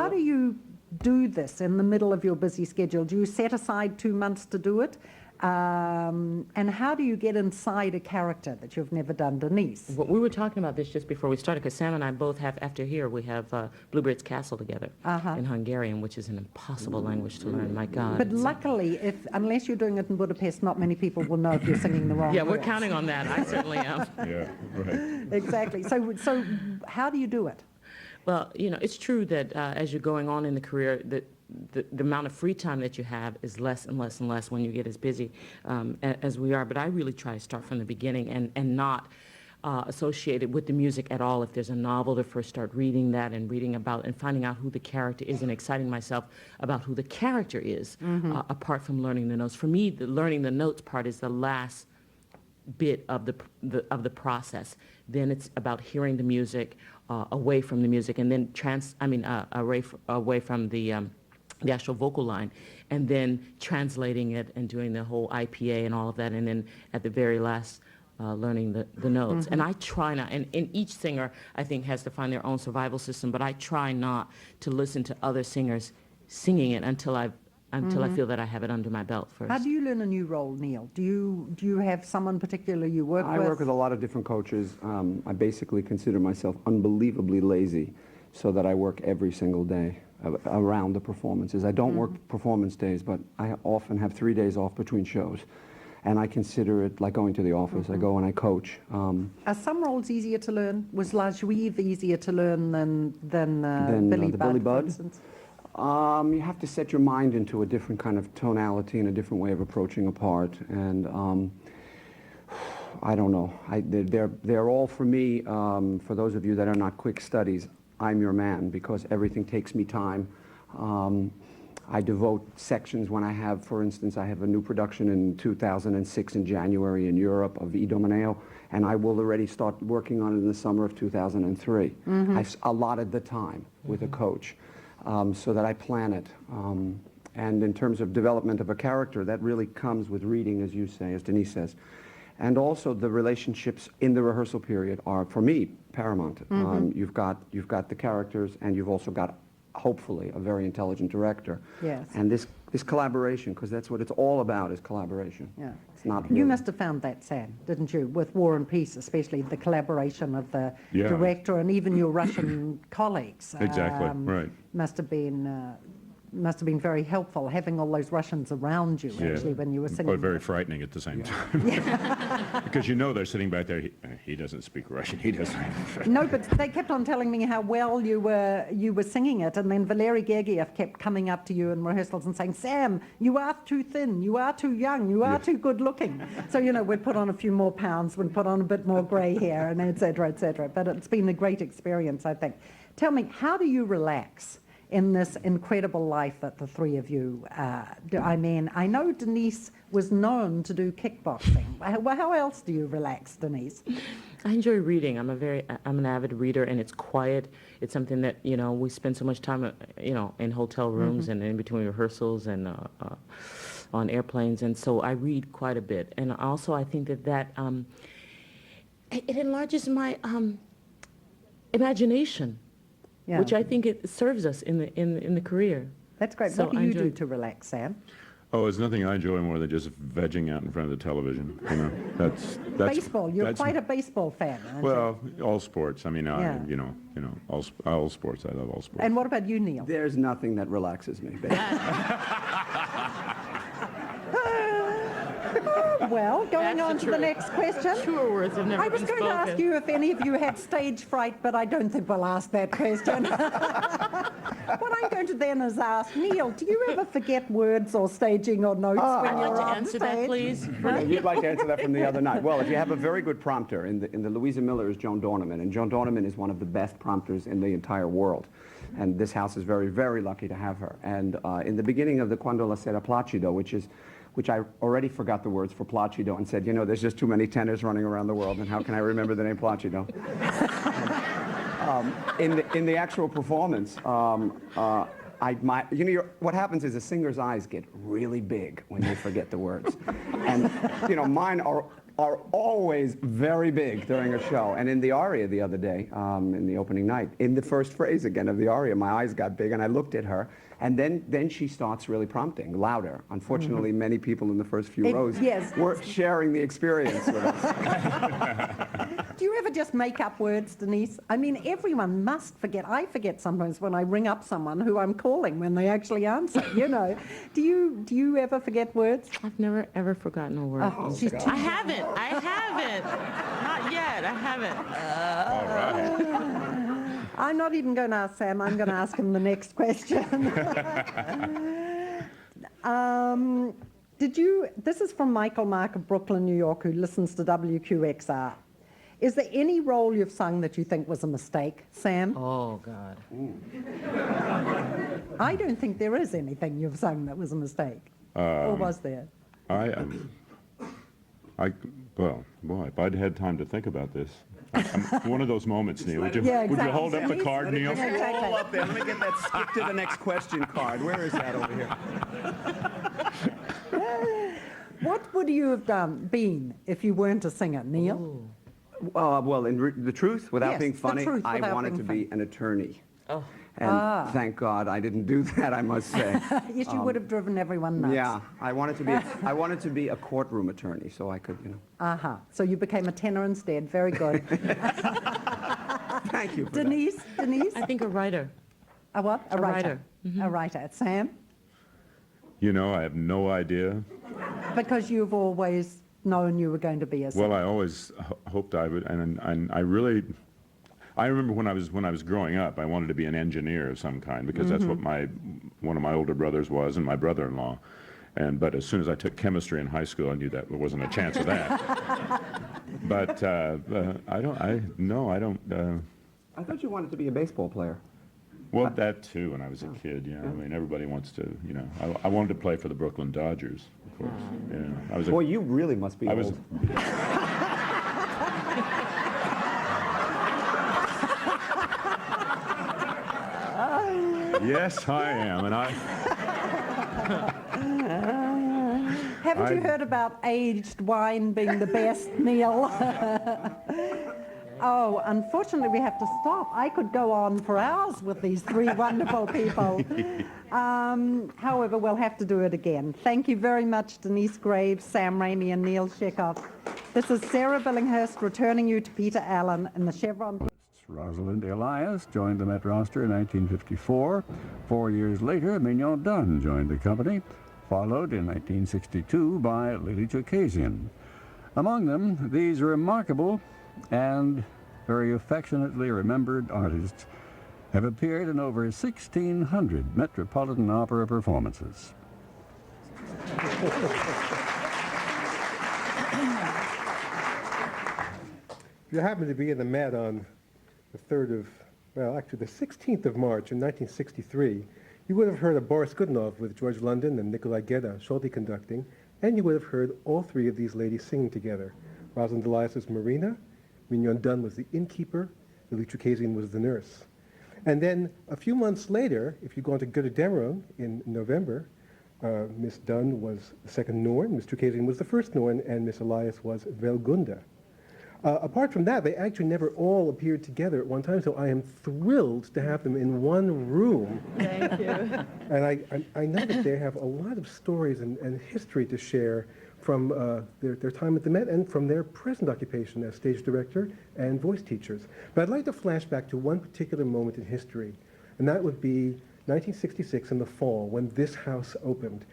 do you do this in the middle of your busy schedule? Do you set aside 2 months to do it? And how do you get inside a character that you've never done, Denyce? Well, we were talking about this just before we started, because Sam and I both have, after here, we have Bluebeard's Castle together in Hungarian, which is an impossible language to learn, my God. But luckily, unless you're doing it in Budapest, not many people will know if you're singing the wrong Yeah, we're words. counting on that. I certainly am. Yeah, right. Exactly. So how do you do it? Well, you know, it's true that as you're going on in the career, the amount of free time that you have is less and less and less when you get as busy as we are. But I really try to start from the beginning and not associate it with the music at all. If there's a novel, to first start reading that and reading about and finding out who the character is and exciting myself about who the character is, apart from learning the notes. For me, the learning the notes part is the last bit of the process. Then it's about hearing the music, away from the music, and then away from the actual vocal line, and then translating it and doing the whole IPA and all of that, and then at the very last learning the notes. And I try not, and each singer I think has to find their own survival system, but I try not to listen to other singers singing it until I feel that I have it under my belt first. How do you learn a new role, Neil? Do you have someone particular you work with? I work with a lot of different coaches. I basically consider myself unbelievably lazy, so that I work every single day around the performances. I don't work performance days, but I often have 3 days off between shows. And I consider it like going to the office. I go and I coach. Are some roles easier to learn? Was La Juive easier to learn than Billy the Budd, Billy for Budd? instance? You have to set your mind into a different kind of tonality and a different way of approaching a part. And I don't know. They're all for me, for those of you that are not quick studies, I'm your man, because everything takes me time. I devote sections when I have, for instance, I have a new production in 2006 in January in Europe of Idomeneo, and I will already start working on it in the summer of 2003. I've allotted the time with a coach so that I plan it. And in terms of development of a character, that really comes with reading, as you say, as Denyce says. And also the relationships in the rehearsal period are, for me, paramount. You've got the characters, and you've also got, hopefully, a very intelligent director. Yes. And this collaboration, because that's what it's all about, is collaboration. Yeah. It's not You must have found that, Sam, didn't you, with War and Peace, especially the collaboration of the director and even your Russian colleagues. Exactly, right. Must have been very helpful, having all those Russians around you, actually, when you were singing. But very frightening at the same time. Because you know they're sitting back there, he doesn't speak Russian, he doesn't. No, but they kept on telling me how well you were singing it, and then Valery Gergiev kept coming up to you in rehearsals and saying, Sam, you are too thin, you are too young, you are too good looking. So, we'd put on a few more pounds, we'd put on a bit more grey hair, and et cetera, et cetera. But it's been a great experience, I think. Tell me, how do you relax in this incredible life that the three of you do? I mean, I know Denyce was known to do kickboxing. How else do you relax, Denyce? I enjoy reading. I'm an avid reader, and it's quiet. It's something that, we spend so much time, in hotel rooms and in between rehearsals and on airplanes, and so I read quite a bit. And also I think that it enlarges my imagination. Yeah. Which I think it serves us in the career. That's great. So What do I you enjoy- do to relax, Sam? Oh, there's nothing I enjoy more than just vegging out in front of the television. That's Baseball. You're that's- quite a baseball fan, aren't you? Well, all sports. I mean, Yeah. all sports. I love all sports. And what about you, Neil? There's nothing that relaxes me, basically. Well, going That's on the to the truth. next question. Truer words have never I was been going to ask spoken. you if any of you had stage fright, but I don't think we'll ask that question. What I'm going to then is ask, Neil, do you ever forget words or staging or notes when I'd you're like to on answer stage? that, please. You'd like to answer that from the other night. Well, if you have a very good prompter, in the Louisa Miller is Joan Dornaman, and Joan Dornaman is one of the best prompters in the entire world. And this house is very, very lucky to have her. And in the beginning of the Quando la sera placido, which I already forgot the words for Placido and said, there's just too many tenors running around the world, and how can I remember the name Placido? In the actual performance, what happens is a singer's eyes get really big when they forget the words. And, mine are always very big during a show. And in the aria the other day, in the opening night, in the first phrase again of the aria, my eyes got big, and I looked at her, And then she starts really prompting, louder. Unfortunately, many people in the first few rows yes. were sharing the experience with us. Do you ever just make up words, Denyce? I mean, everyone must forget. I forget sometimes when I ring up someone who I'm calling when they actually answer, you know. Do you ever forget words? I've never ever forgotten a word. Oh, she's too- I haven't. Not yet. I haven't. All right. I'm not even going to ask Sam. I'm going to ask him the next question. This is from Michael Mark of Brooklyn, New York, who listens to WQXR. Is there any role you've sung that you think was a mistake, Sam? Oh God. I don't think there is anything you've sung that was a mistake. Or was there? Well, boy, if I'd had time to think about this. One of those moments, Neil. Would you, Yeah, would you exactly. hold up the card, Neil? Yeah, exactly. All up there. Let me get that skip to the next question card. Where is that over here? What would you have been if you weren't a singer, Neil? Well, the truth, without Yes, being the funny, truth I without wanted being to be an attorney. Oh. And thank God I didn't do that, I must say. Yes, you would have driven everyone nuts. Yeah, I wanted to be a courtroom attorney, so I could, So you became a tenor instead. Very good. Thank you for that. Denyce? I think a writer. A what? A writer. A writer. Sam? You know, I have no idea. Because you've always known you were going to be a singer. Well, I always hoped I would, and I remember when I was growing up, I wanted to be an engineer of some kind because that's what one of my older brothers was, and my brother-in-law. But as soon as I took chemistry in high school, I knew that there wasn't a chance of that. But I don't. I thought you wanted to be a baseball player. Well, that too. When I was a kid, yeah. I mean, everybody wants to. I wanted to play for the Brooklyn Dodgers, of course. Yeah. I was. Boy, you really must be I was. old. Yes, I am, and Haven't you heard about aged wine being the best, Neil? Oh, unfortunately, we have to stop. I could go on for hours with these three wonderful people. However, we'll have to do it again. Thank you very much, Denyce Graves, Sam Ramey, and Neil Shicoff. This is Sarah Billinghurst returning you to Peter Allen in the Chevron. Rosalind Elias joined the Met roster in 1954. 4 years later, Mignon Dunn joined the company, followed in 1962 by Lili Chookasian. Among them, these remarkable and very affectionately remembered artists have appeared in over 1,600 Metropolitan Opera performances. If you happen to be in the Met on the 16th of March in 1963, you would have heard of Boris Godunov with George London and Nikolai Gedda, Schulte conducting, and you would have heard all three of these ladies singing together. Rosalind Elias was Marina, Mignon Dunn was the innkeeper, Lili Chookasian was the nurse. And then a few months later, if you go on to Götterdämmerung in November, Miss Dunn was the second Norn, Miss Chookasian was the first Norn, and Miss Elias was Velgunda. Apart from that, they actually never all appeared together at one time, so I am thrilled to have them in one room. Thank you. And I know that they have a lot of stories and history to share from their time at the Met and from their present occupation as stage director and voice teachers. But I'd like to flash back to one particular moment in history, and that would be 1966 in the fall when this house opened.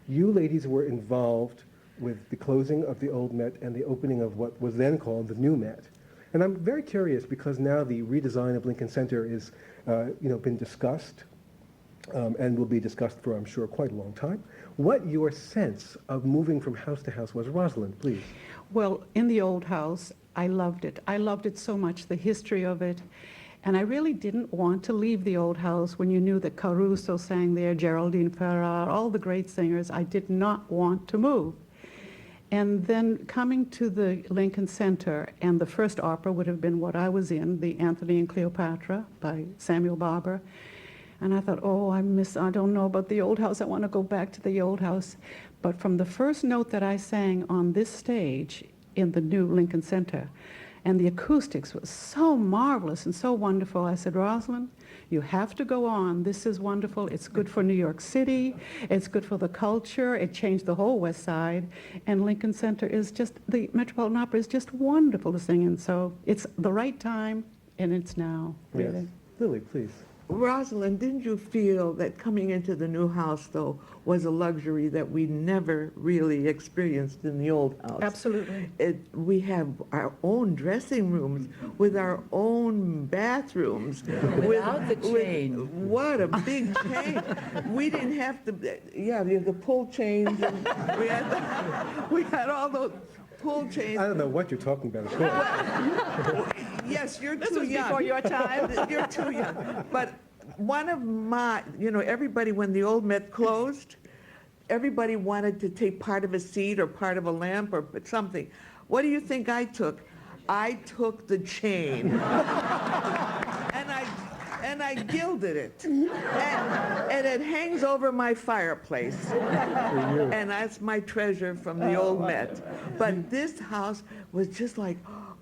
You ladies were involved with the closing of the old Met and the opening of what was then called the new Met. And I'm very curious because now the redesign of Lincoln Center is, been discussed and will be discussed for, I'm sure, quite a long time. What your sense of moving from house to house was. Rosalind, please. Well, in the old house, I loved it. I loved it so much, the history of it. And I really didn't want to leave the old house when you knew that Caruso sang there, Geraldine Ferrar, all the great singers. I did not want to move. And then coming to the Lincoln Center, and the first opera would have been what I was in, the Antony and Cleopatra by Samuel Barber. And I thought, oh, I don't know about the old house. I want to go back to the old house. But from the first note that I sang on this stage in the new Lincoln Center, and the acoustics was so marvelous and so wonderful, I said, Rosalind, You have to go on. This is wonderful. It's good for New York City. It's good for the culture. It changed the whole West Side. And Lincoln Center is just, the Metropolitan Opera is just wonderful to sing in. So it's the right time, and it's now, Yes. really. Lily, please. Rosalind, didn't you feel that coming into the new house, though, was a luxury that we never really experienced in the old house? Absolutely. We have our own dressing rooms with our own bathrooms. Without the chain. What a big change. We didn't have to, yeah, the pull chains, and we had all those pull chains. I don't know what you're talking about. Of course. Yes, you're This too was young. before your time. You're too young. But one of my, everybody, when the old Met closed, everybody wanted to take part of a seat or part of a lamp or something. What do you think I took? I took the chain. and I gilded it. And it hangs over my fireplace. And that's my treasure from the old Met. But this house was just like,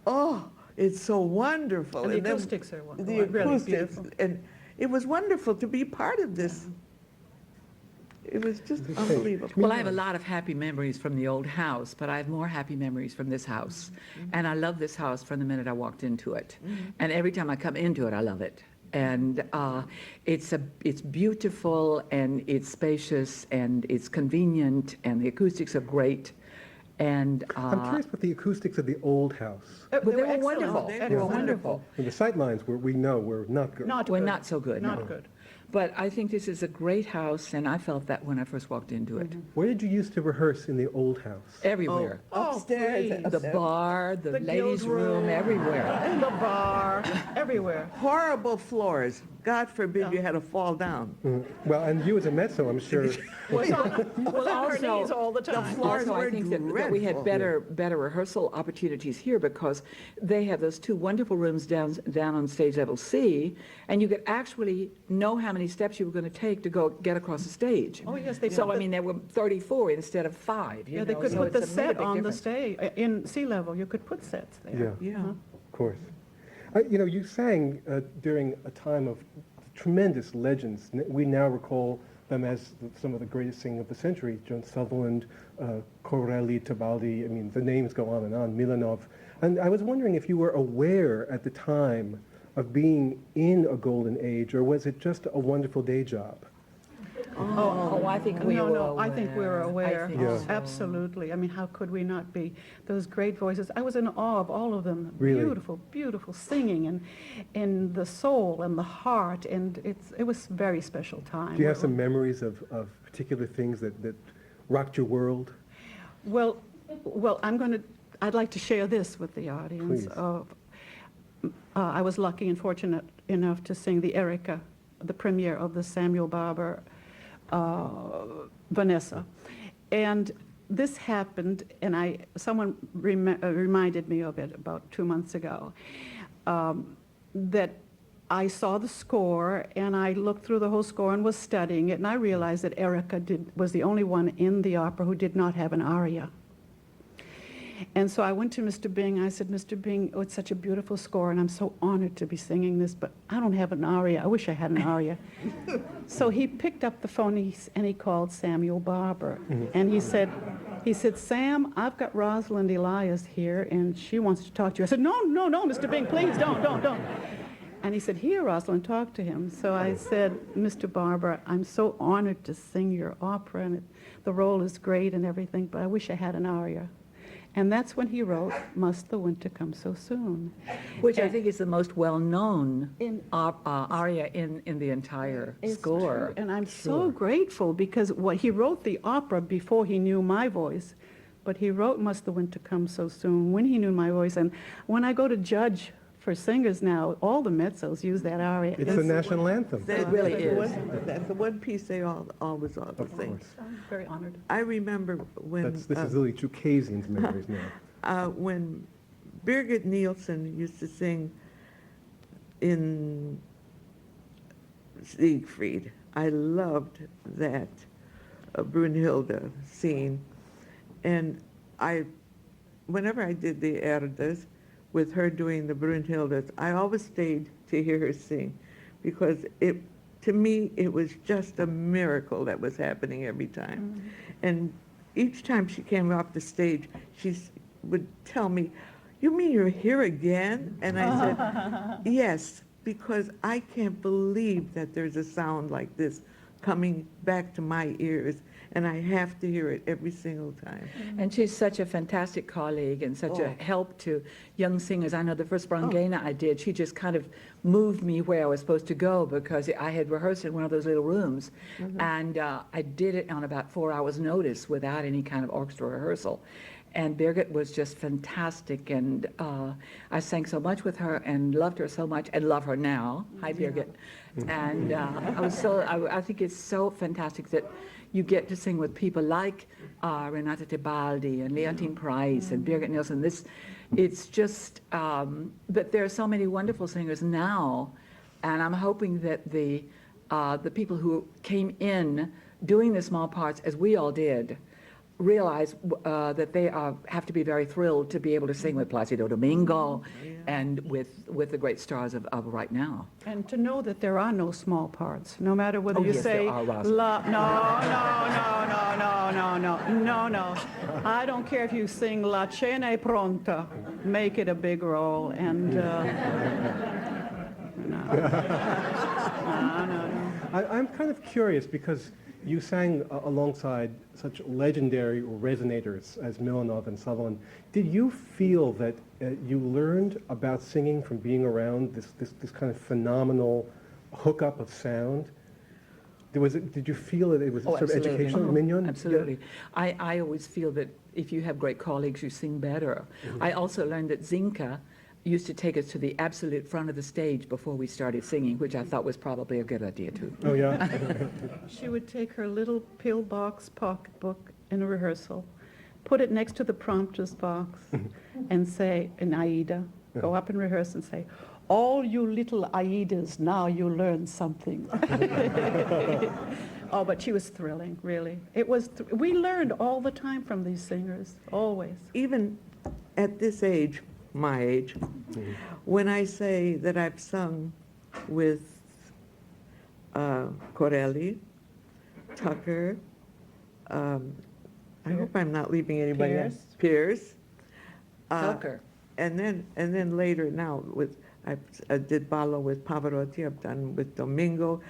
oh, it's so wonderful. And the then acoustics are wonderful. The Really acoustics. beautiful. And it was wonderful to be part of this. It was just unbelievable. Well, I have a lot of happy memories from the old house, but I have more happy memories from this house. And I love this house from the minute I walked into it. And every time I come into it, I love it. And it's beautiful, and it's spacious, and it's convenient, and the acoustics are great. And I'm curious about the acoustics of the old house. they were excellent. wonderful. They were wonderful. And the sight lines we know were not good. Not Well, good. not so good. Not no. good. But I think this is a great house, and I felt that when I first walked into it. Where did you used to rehearse in the old house? Everywhere. Upstairs. please. The bar, the ladies' guild room, everywhere. In the bar, everywhere. Horrible floors. God forbid you had to fall down. Well, and you as a mezzo, I'm sure. Was on her also, knees all the time. floors Also, I were think that we dreadful. had better rehearsal opportunities here because they have those two wonderful rooms down on stage level C, and you could actually know how many steps you were going to take to go get across the stage. Oh, yes, they So, put I mean, there were 34 instead of 5. Yeah, they could so put the it's a really set big on the difference. stage, in sea level, you could put sets there. Yeah, Yeah. of course. You sang during a time of tremendous legends. We now recall them as some of the greatest singing of the century. Joan Sutherland, Corelli, Tebaldi, I mean, the names go on, Milanov. And I was wondering if you were aware at the time of being in a golden age, or was it just a wonderful day job? Oh, I think we were No, I think we were aware. I think Yeah. so. Absolutely. I mean, how could we not be? Those great voices. I was in awe of all of them. Really? Beautiful, beautiful singing, and the soul and the heart, and it was a very special time. Do you have some memories of particular things that rocked your world? Well, I'd like to share this with the audience. Please. I was lucky and fortunate enough to sing the Erica, the premiere of the Samuel Barber Vanessa. And this happened, and someone reminded me of it about 2 months ago, that I saw the score, and I looked through the whole score and was studying it, and I realized that Erica was the only one in the opera who did not have an aria. And so I went to Mr. Bing. I said, Mr. Bing, oh, it's such a beautiful score, and I'm so honored to be singing this, but I don't have an aria. I wish I had an aria. So he picked up the phone, and he called Samuel Barber. And he said, Sam, I've got Rosalind Elias here, and she wants to talk to you. I said, no, Mr. Bing, please, don't. And he said, here, Rosalind, talk to him. So I said, Mr. Barber, I'm so honored to sing your opera, and the role is great and everything, but I wish I had an aria. And that's when he wrote, Must the Winter Come So Soon? Which I And- think is the most well-known In- aria in the entire It's score. true, and I'm so grateful because he wrote the opera before he knew my voice, but he wrote Must the Winter Come So Soon when he knew my voice. And when I go to judge for singers now, all the mezzos use that aria. It's the national anthem. It really is. That's the one piece they always ought to sing. I'm very honored. I remember when This is Lili Chookasian's memories now. when Birgit Nielsen used to sing in Siegfried. I loved that Brunhilde scene, and whenever I did the Erdes with her doing the Brunhildes, I always stayed to hear her sing, because to me, it was just a miracle that was happening every time. And each time she came off the stage, would tell me, "You mean you're here again?" And I said, "Yes, because I can't believe that there's a sound like this coming back to my ears, and I have to hear it every single time." And she's such a fantastic colleague and such a help to young singers. I know the first Brangena I did, she just kind of moved me where I was supposed to go because I had rehearsed in one of those little rooms. And I did it on about 4 hours' notice without any kind of orchestra rehearsal. And Birgit was just fantastic, and I sang so much with her and loved her so much and love her now. Hi, Birgit. And I think it's so fantastic that you get to sing with people like Renata Tebaldi and Leontine Price and Birgit Nilsson. It's just that there are so many wonderful singers now, and I'm hoping that the people who came in doing the small parts, as we all did, realize that they have to be very thrilled to be able to sing with Placido Domingo and with the great stars of right now. And to know that there are no small parts, no matter whether you yes, say, there are, Rosalind. no. I don't care if you sing La Cena è Pronta, make it a big role, and I'm kind of curious because you sang alongside such legendary resonators as Milanov and Sutherland. Did you feel that you learned about singing from being around this kind of phenomenal hookup of sound? Did you feel that it was sort of educational, Mignon? Absolutely. Yeah. I always feel that if you have great colleagues, you sing better. I also learned that Zinka used to take us to the absolute front of the stage before we started singing, which I thought was probably a good idea too. Oh, yeah? she would take her little pillbox pocketbook in a rehearsal, put it next to the prompter's box, and say, in Aida, go up and rehearse and say, "All you little Aidas, now you learn something." Oh, but she was thrilling, really. It was. We learned all the time from these singers, always. Even at this age, my age, when I say that I've sung with Corelli, Tucker, I hope I'm not leaving anybody else. Pierce. Tucker. And then later now I did Ballo with Pavarotti, I've done with Domingo,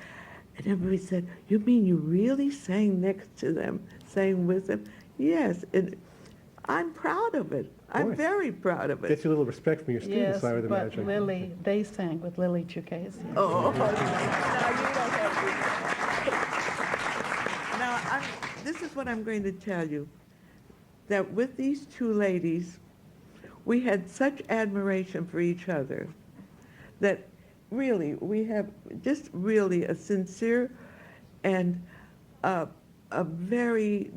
and everybody said, "You mean you really sang next to them, sang with them?" Yes, and I'm proud of it. I'm very proud of it. Gets you a little respect from your students, Yes, I would but imagine. Lili, they sang with Lili Chookasian. Oh, now you don't have to. Now, this is what I'm going to tell you, that with these two ladies, we had such admiration for each other that really we have just really a sincere and a very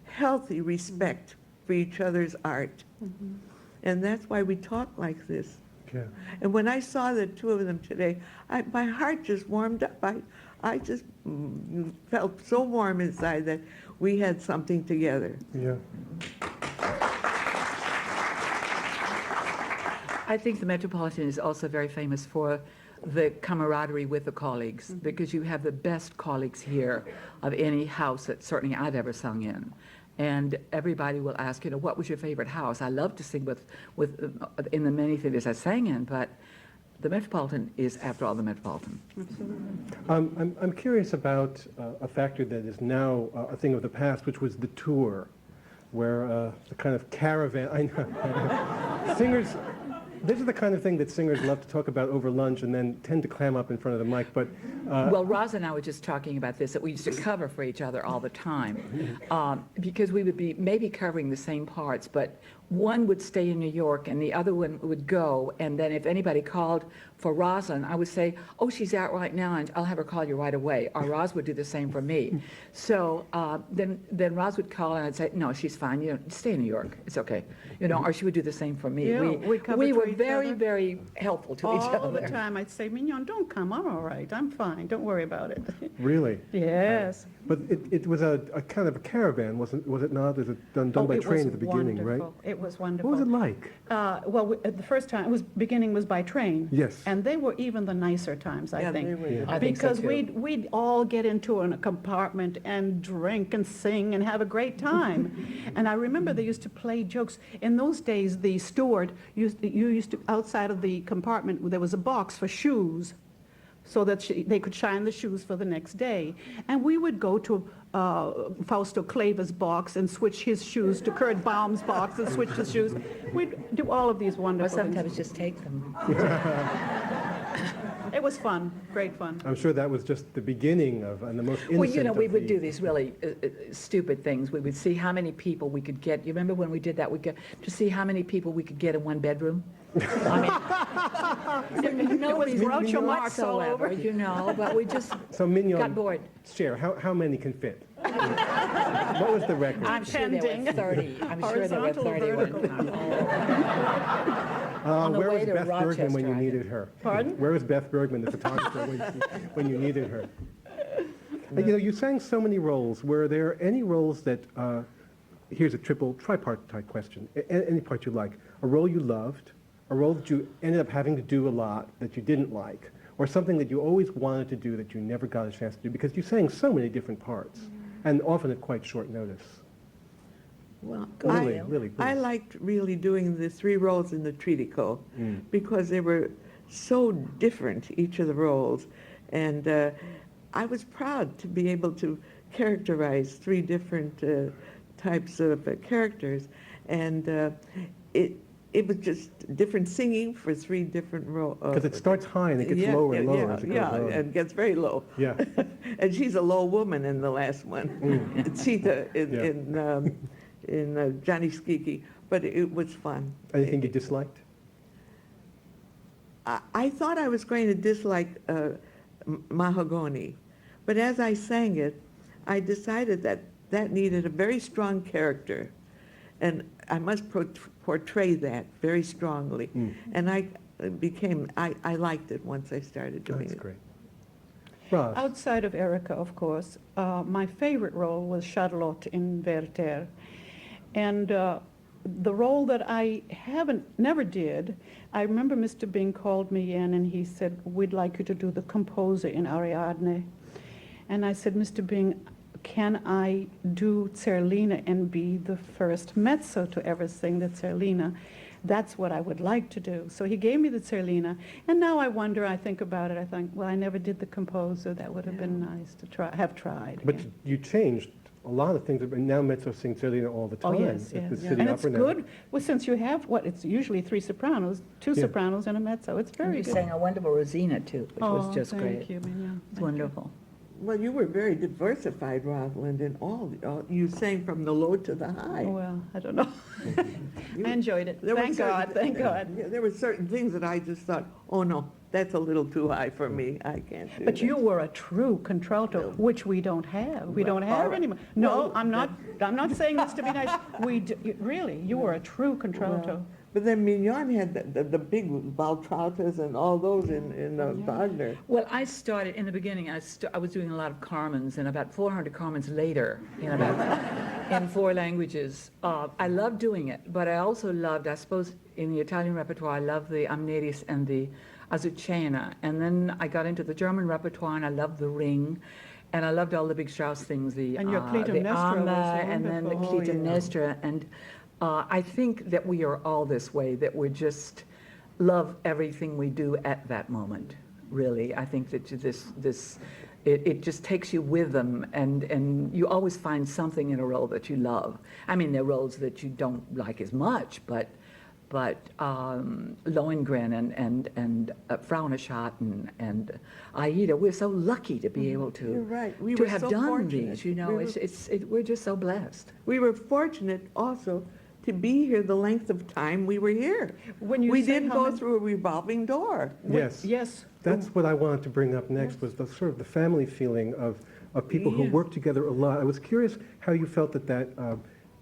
healthy respect for each other's art. And that's why we talk like this. Yeah. And when I saw the two of them today, my heart just warmed up. I just felt so warm inside that we had something together. Yeah. I think the Metropolitan is also very famous for the camaraderie with the colleagues, because you have the best colleagues here of any house that certainly I've ever sung in. And everybody will ask, what was your favorite house? I love to sing with in the many theaters I sang in, but the Metropolitan is, after all, the Metropolitan. I'm curious about a factor that is now a thing of the past, which was the tour, where the kind of caravan. I know singers. This is the kind of thing that singers love to talk about over lunch and then tend to clam up in front of the mic. But well, Roz and I were just talking about this, that we used to cover for each other all the time, because we would be maybe covering the same parts, but one would stay in New York and the other one would go, and then if anybody called for Rosalind, I would say, "Oh, she's out right now, and I'll have her call you right away." Or Roz would do the same for me. So then Roz would call and I'd say, "No, she's fine. Stay in New York. It's okay." Or she would do the same for me. Yeah, we were each very, other. very helpful to each other. All the time I'd say, "Mignon, don't come. I'm all right. I'm fine. Don't worry about it." really, Yes. But it was a kind of a caravan, was it not? Was it done by train at the beginning, right? It was wonderful. What was it like? The first time, beginning was by train. Yes. And they were even the nicer times, I Yeah, think. they were. Yeah. I think so, Because too. we'd all get into a compartment and drink and sing and have a great time. And I remember they used to play jokes. In those days, the steward you used to, outside of the compartment, there was a box for shoes, so that they could shine the shoes for the next day. And we would go to Fausto Claver's box and switch his shoes to Kurt Baum's box and switch his shoes. We'd do all of these Or wonderful things. sometimes just take them. It was fun, great fun. I'm sure that was just the beginning of, and the most innocent Well, you know, we of would the- do these really stupid things. We would see how many people we could get. You remember when we did that? We could to see how many people we could get in one bedroom. I mean, no It was reason Groucho Marx all whatsoever, over. you know. But we just So Mignon, got bored. share, how many can fit? What was the record? I'm sure there were Pending. 30. I'm sure there were Horizontal or 30. vertical? on the Where way was to Beth Bergman when Rochester, you I think. needed her? Pardon? Where was Beth Bergman, the photographer, when you needed her? You know, you sang so many roles. Were there any roles that, here's a tripartite question, any part you like, a role you loved, a role that you ended up having to do a lot that you didn't like, or something that you always wanted to do that you never got a chance to do, because you sang so many different parts, and often at quite short notice. Well, Lili, please. I liked really doing the 3 roles in the Tritico because they were so different, each of the roles. And I was proud to be able to characterize 3 different types of characters. And it was just different singing for 3 different roles. Because it starts high and it gets lower and lower as it goes on. and gets very low. Yeah. And she's a low woman in the last one. Cheetah in Johnny Skiki, but it was fun. Anything you disliked? I thought I was going to dislike Mahogany, but as I sang it, I decided that needed a very strong character, and I must portray that very strongly. And I liked it once I started doing That's it. great. Roz, Outside of Erica, of course, my favorite role was Charlotte in Werther. And the role that I never did, I remember Mr. Bing called me in and he said, we'd like you to do the composer in Ariadne. And I said, Mr. Bing, can I do Zerlina and be the first mezzo to ever sing the Zerlina? That's what I would like to do. So he gave me the Zerlina, and now I think about it, I think, well, I never did the composer. That would have been nice to have tried. but yeah. you changed a lot of things, and now mezzo sings Zerlina all the time. Oh, yes, at the yes. City And it's Opera now. good, well, since you have, it's usually 3 sopranos, 2 Yeah. sopranos and a mezzo. It's And very you good. sang a wonderful Rosina, too, which was just thank great. you, Mignon. It's Thank you. wonderful. Well, you were very diversified, Rosalind, in all you sang from the low to the high. Well, I don't know. I enjoyed it. There were Thank certain- God, thank God. Yeah, there were certain things that I just thought, oh no, that's a little too high for me. I can't do But that. you were a true contralto, which we don't have. We don't all have right. anymore. No, Well, I'm not saying this to be nice. Really, you were a true contralto. But then Mignon had the big Valtrautas and all those in Wagner. Well, I started, in the beginning, I was doing a lot of Carmens, and about 400 Carmens later, in 4 languages. I loved doing it, but I also loved, I suppose, in the Italian repertoire, I loved the Amneris and the Azucena. And then I got into the German repertoire, and I loved the Ring. And I loved all the big Strauss things, the And your Clytemnestra was and then the wonderful. Clytemnestra. And I think that we are all this way, that we just love everything we do at that moment, really. I think that it just takes you with them, and you always find something in a role that you love. I mean, there are roles that you don't like as much, but Lohengrin and Frauenascharten and Aida, we're so lucky to be able to, You're right. We to were have so done fortunate. these, you know, We were- we're just so blessed. We were fortunate also to be here the length of time we were here. When you We say didn't how go many- through a revolving door. Yes. Yes. That's what I wanted to bring up next, was the sort of the family feeling of people who Yeah. work together a lot. I was curious how you felt that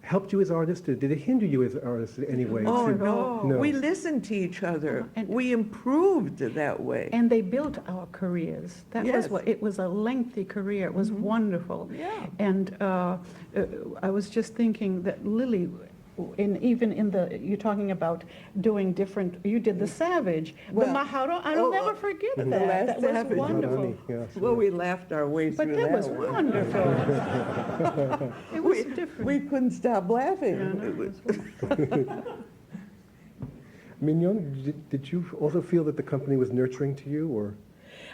helped you as artists, or did it hinder you as artists in any way? Oh, to- no. No. We listened to each other. And- We improved that way. And they built our careers. That was Yes. what, it was a lengthy career. It was wonderful. Yeah. And I was just thinking that Lili, even in the, you're talking about doing different, you did the Savage, Well, the Maharo, I'll never forget the that. last That was Savage. wonderful. Honey, yes. Well, we laughed our way But through that was one. wonderful. It was different. We couldn't stop laughing. Yeah, no, It it was- was Mignon, did you also feel that the company was nurturing to you, or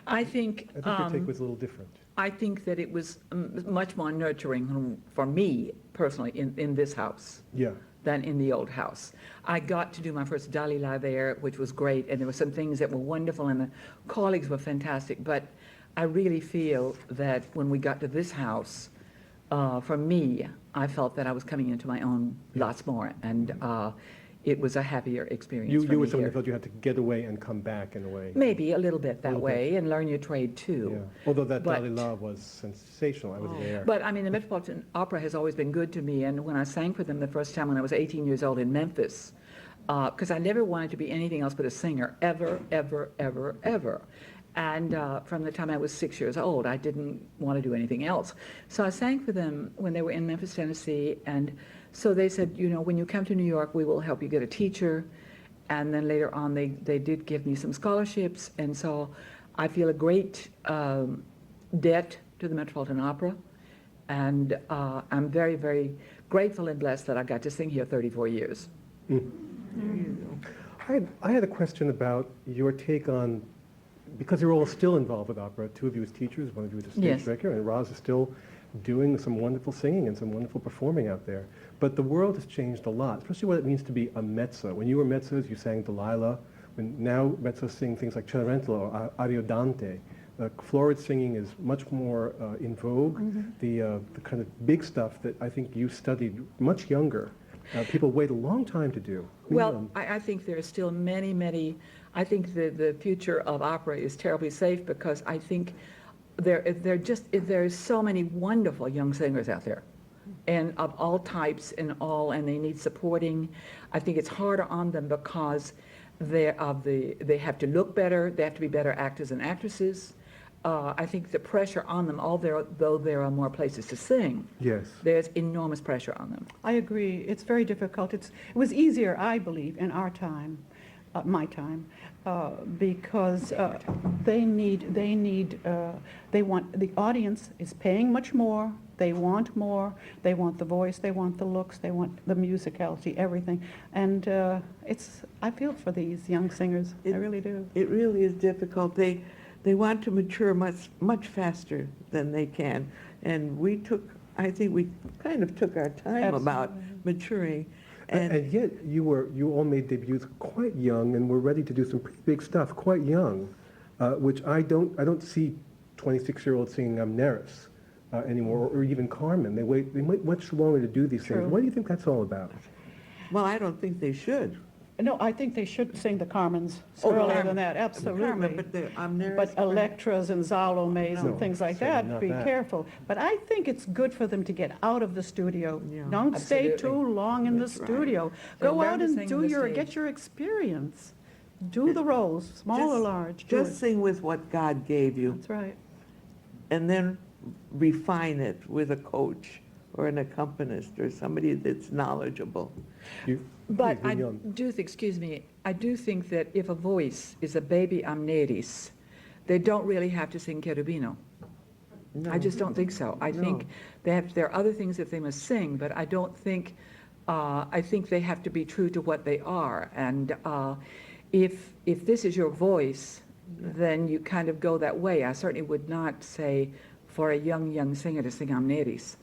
I think, I think your take was a little different? I think that it was much more nurturing for me personally in this house Yeah. than in the old house. I got to do my first Dalila there, which was great, and there were some things that were wonderful, and the colleagues were fantastic, but I really feel that when we got to this house, for me, I felt that I was coming into my own lots more, and it was a happier experience You for were me someone who here. felt you had to get away and come back in a way. Maybe a little bit that little bit. way, and learn your trade too. Yeah. Although that But- Dalai Lama was sensational, I was there. But I mean, the Metropolitan Opera has always been good to me, and when I sang for them the first time when I was 18 years old in Memphis, because I never wanted to be anything else but a singer, ever, ever, ever, ever. And from the time I was 6 years old, I didn't want to do anything else. So I sang for them when they were in Memphis, Tennessee, and so they said, you know, when you come to New York, we will help you get a teacher. And then later on, they did give me some scholarships, and so I feel a great debt to the Metropolitan Opera, and I'm very, very grateful and blessed that I got to sing here 34 years. I had a question about your take on, because you're all still involved with opera, two of you as teachers, one of you as a stage Yes. director, and Roz is still doing some wonderful singing and some wonderful performing out there. But the world has changed a lot, especially what it means to be a mezzo. When you were mezzos, you sang Delilah. When now mezzos sing things like Cenerentola or Ariodante. Florid singing is much more in vogue. The kind of big stuff that I think you studied much younger, people wait a long time to do. Well, I think there are still many, many, I think the future of opera is terribly safe because I think there are so many wonderful young singers out there, and of all types and they need supporting. I think it's harder on them because they have to look better, they have to be better actors and actresses. I think the pressure on them, though there are more places to sing, Yes. there's enormous pressure on them. I agree. It's very difficult. It was easier, I believe, in our time, my time, because they want, the audience is paying much more. They want more. They want the voice. They want the looks. They want the musicality, everything. And I feel for these young singers. I really do. It really is difficult. They want to mature much faster than they can. And I think we kind of took our time about maturing. And yet you all made debuts quite young and were ready to do some pretty big stuff quite young, which I don't see 26-year-olds singing Amneris anymore, or even Carmen. They wait much longer to do these True. things. What do you think that's all about? Well, I don't think they should. No, I think they should sing the Carmens Oh, earlier Carmen. than that, absolutely. Carmen, but the Amneris. But Electras and Zalomes No, and things like certainly that, not be that. careful. But I think it's good for them to get out of the studio. Yeah. Don't stay Absolutely. too long in the That's right. studio. So Go learn out to and sing on the get stage. your experience. Do the roles, small or Just- large. do Just it. sing with what God gave you, That's right. and then refine it with a coach or an accompanist or somebody that's knowledgeable. But Please, I Mignon. I do think that if a voice is a baby amneris, they don't really have to sing Cherubino. I just don't think so. I think there are other things that they must sing, but I don't think, I think they have to be true to what they are. And if this is your voice, then you kind of go that way. I certainly would not say for a young singer to sing amneris.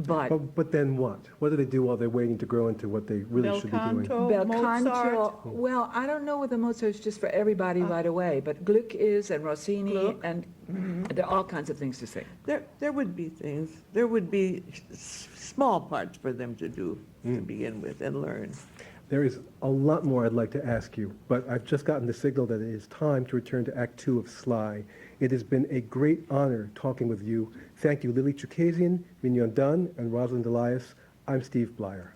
But then what? What do they do while they're waiting to grow into what they really Bel should be doing? canto, Bel Mozart. canto, well, I don't know whether Mozart's just for everybody right away, but Gluck is, and Rossini, Gluck. and there are all kinds of things to sing. There would be things, there would be small parts for them to do to begin with and learn. There is a lot more I'd like to ask you, but I've just gotten the signal that it is time to return to Act 2 of Sly. It has been a great honor talking with you. Thank you, Lili Chookasian, Mignon Dunn, and Rosalind Elias. I'm Steve Blyer.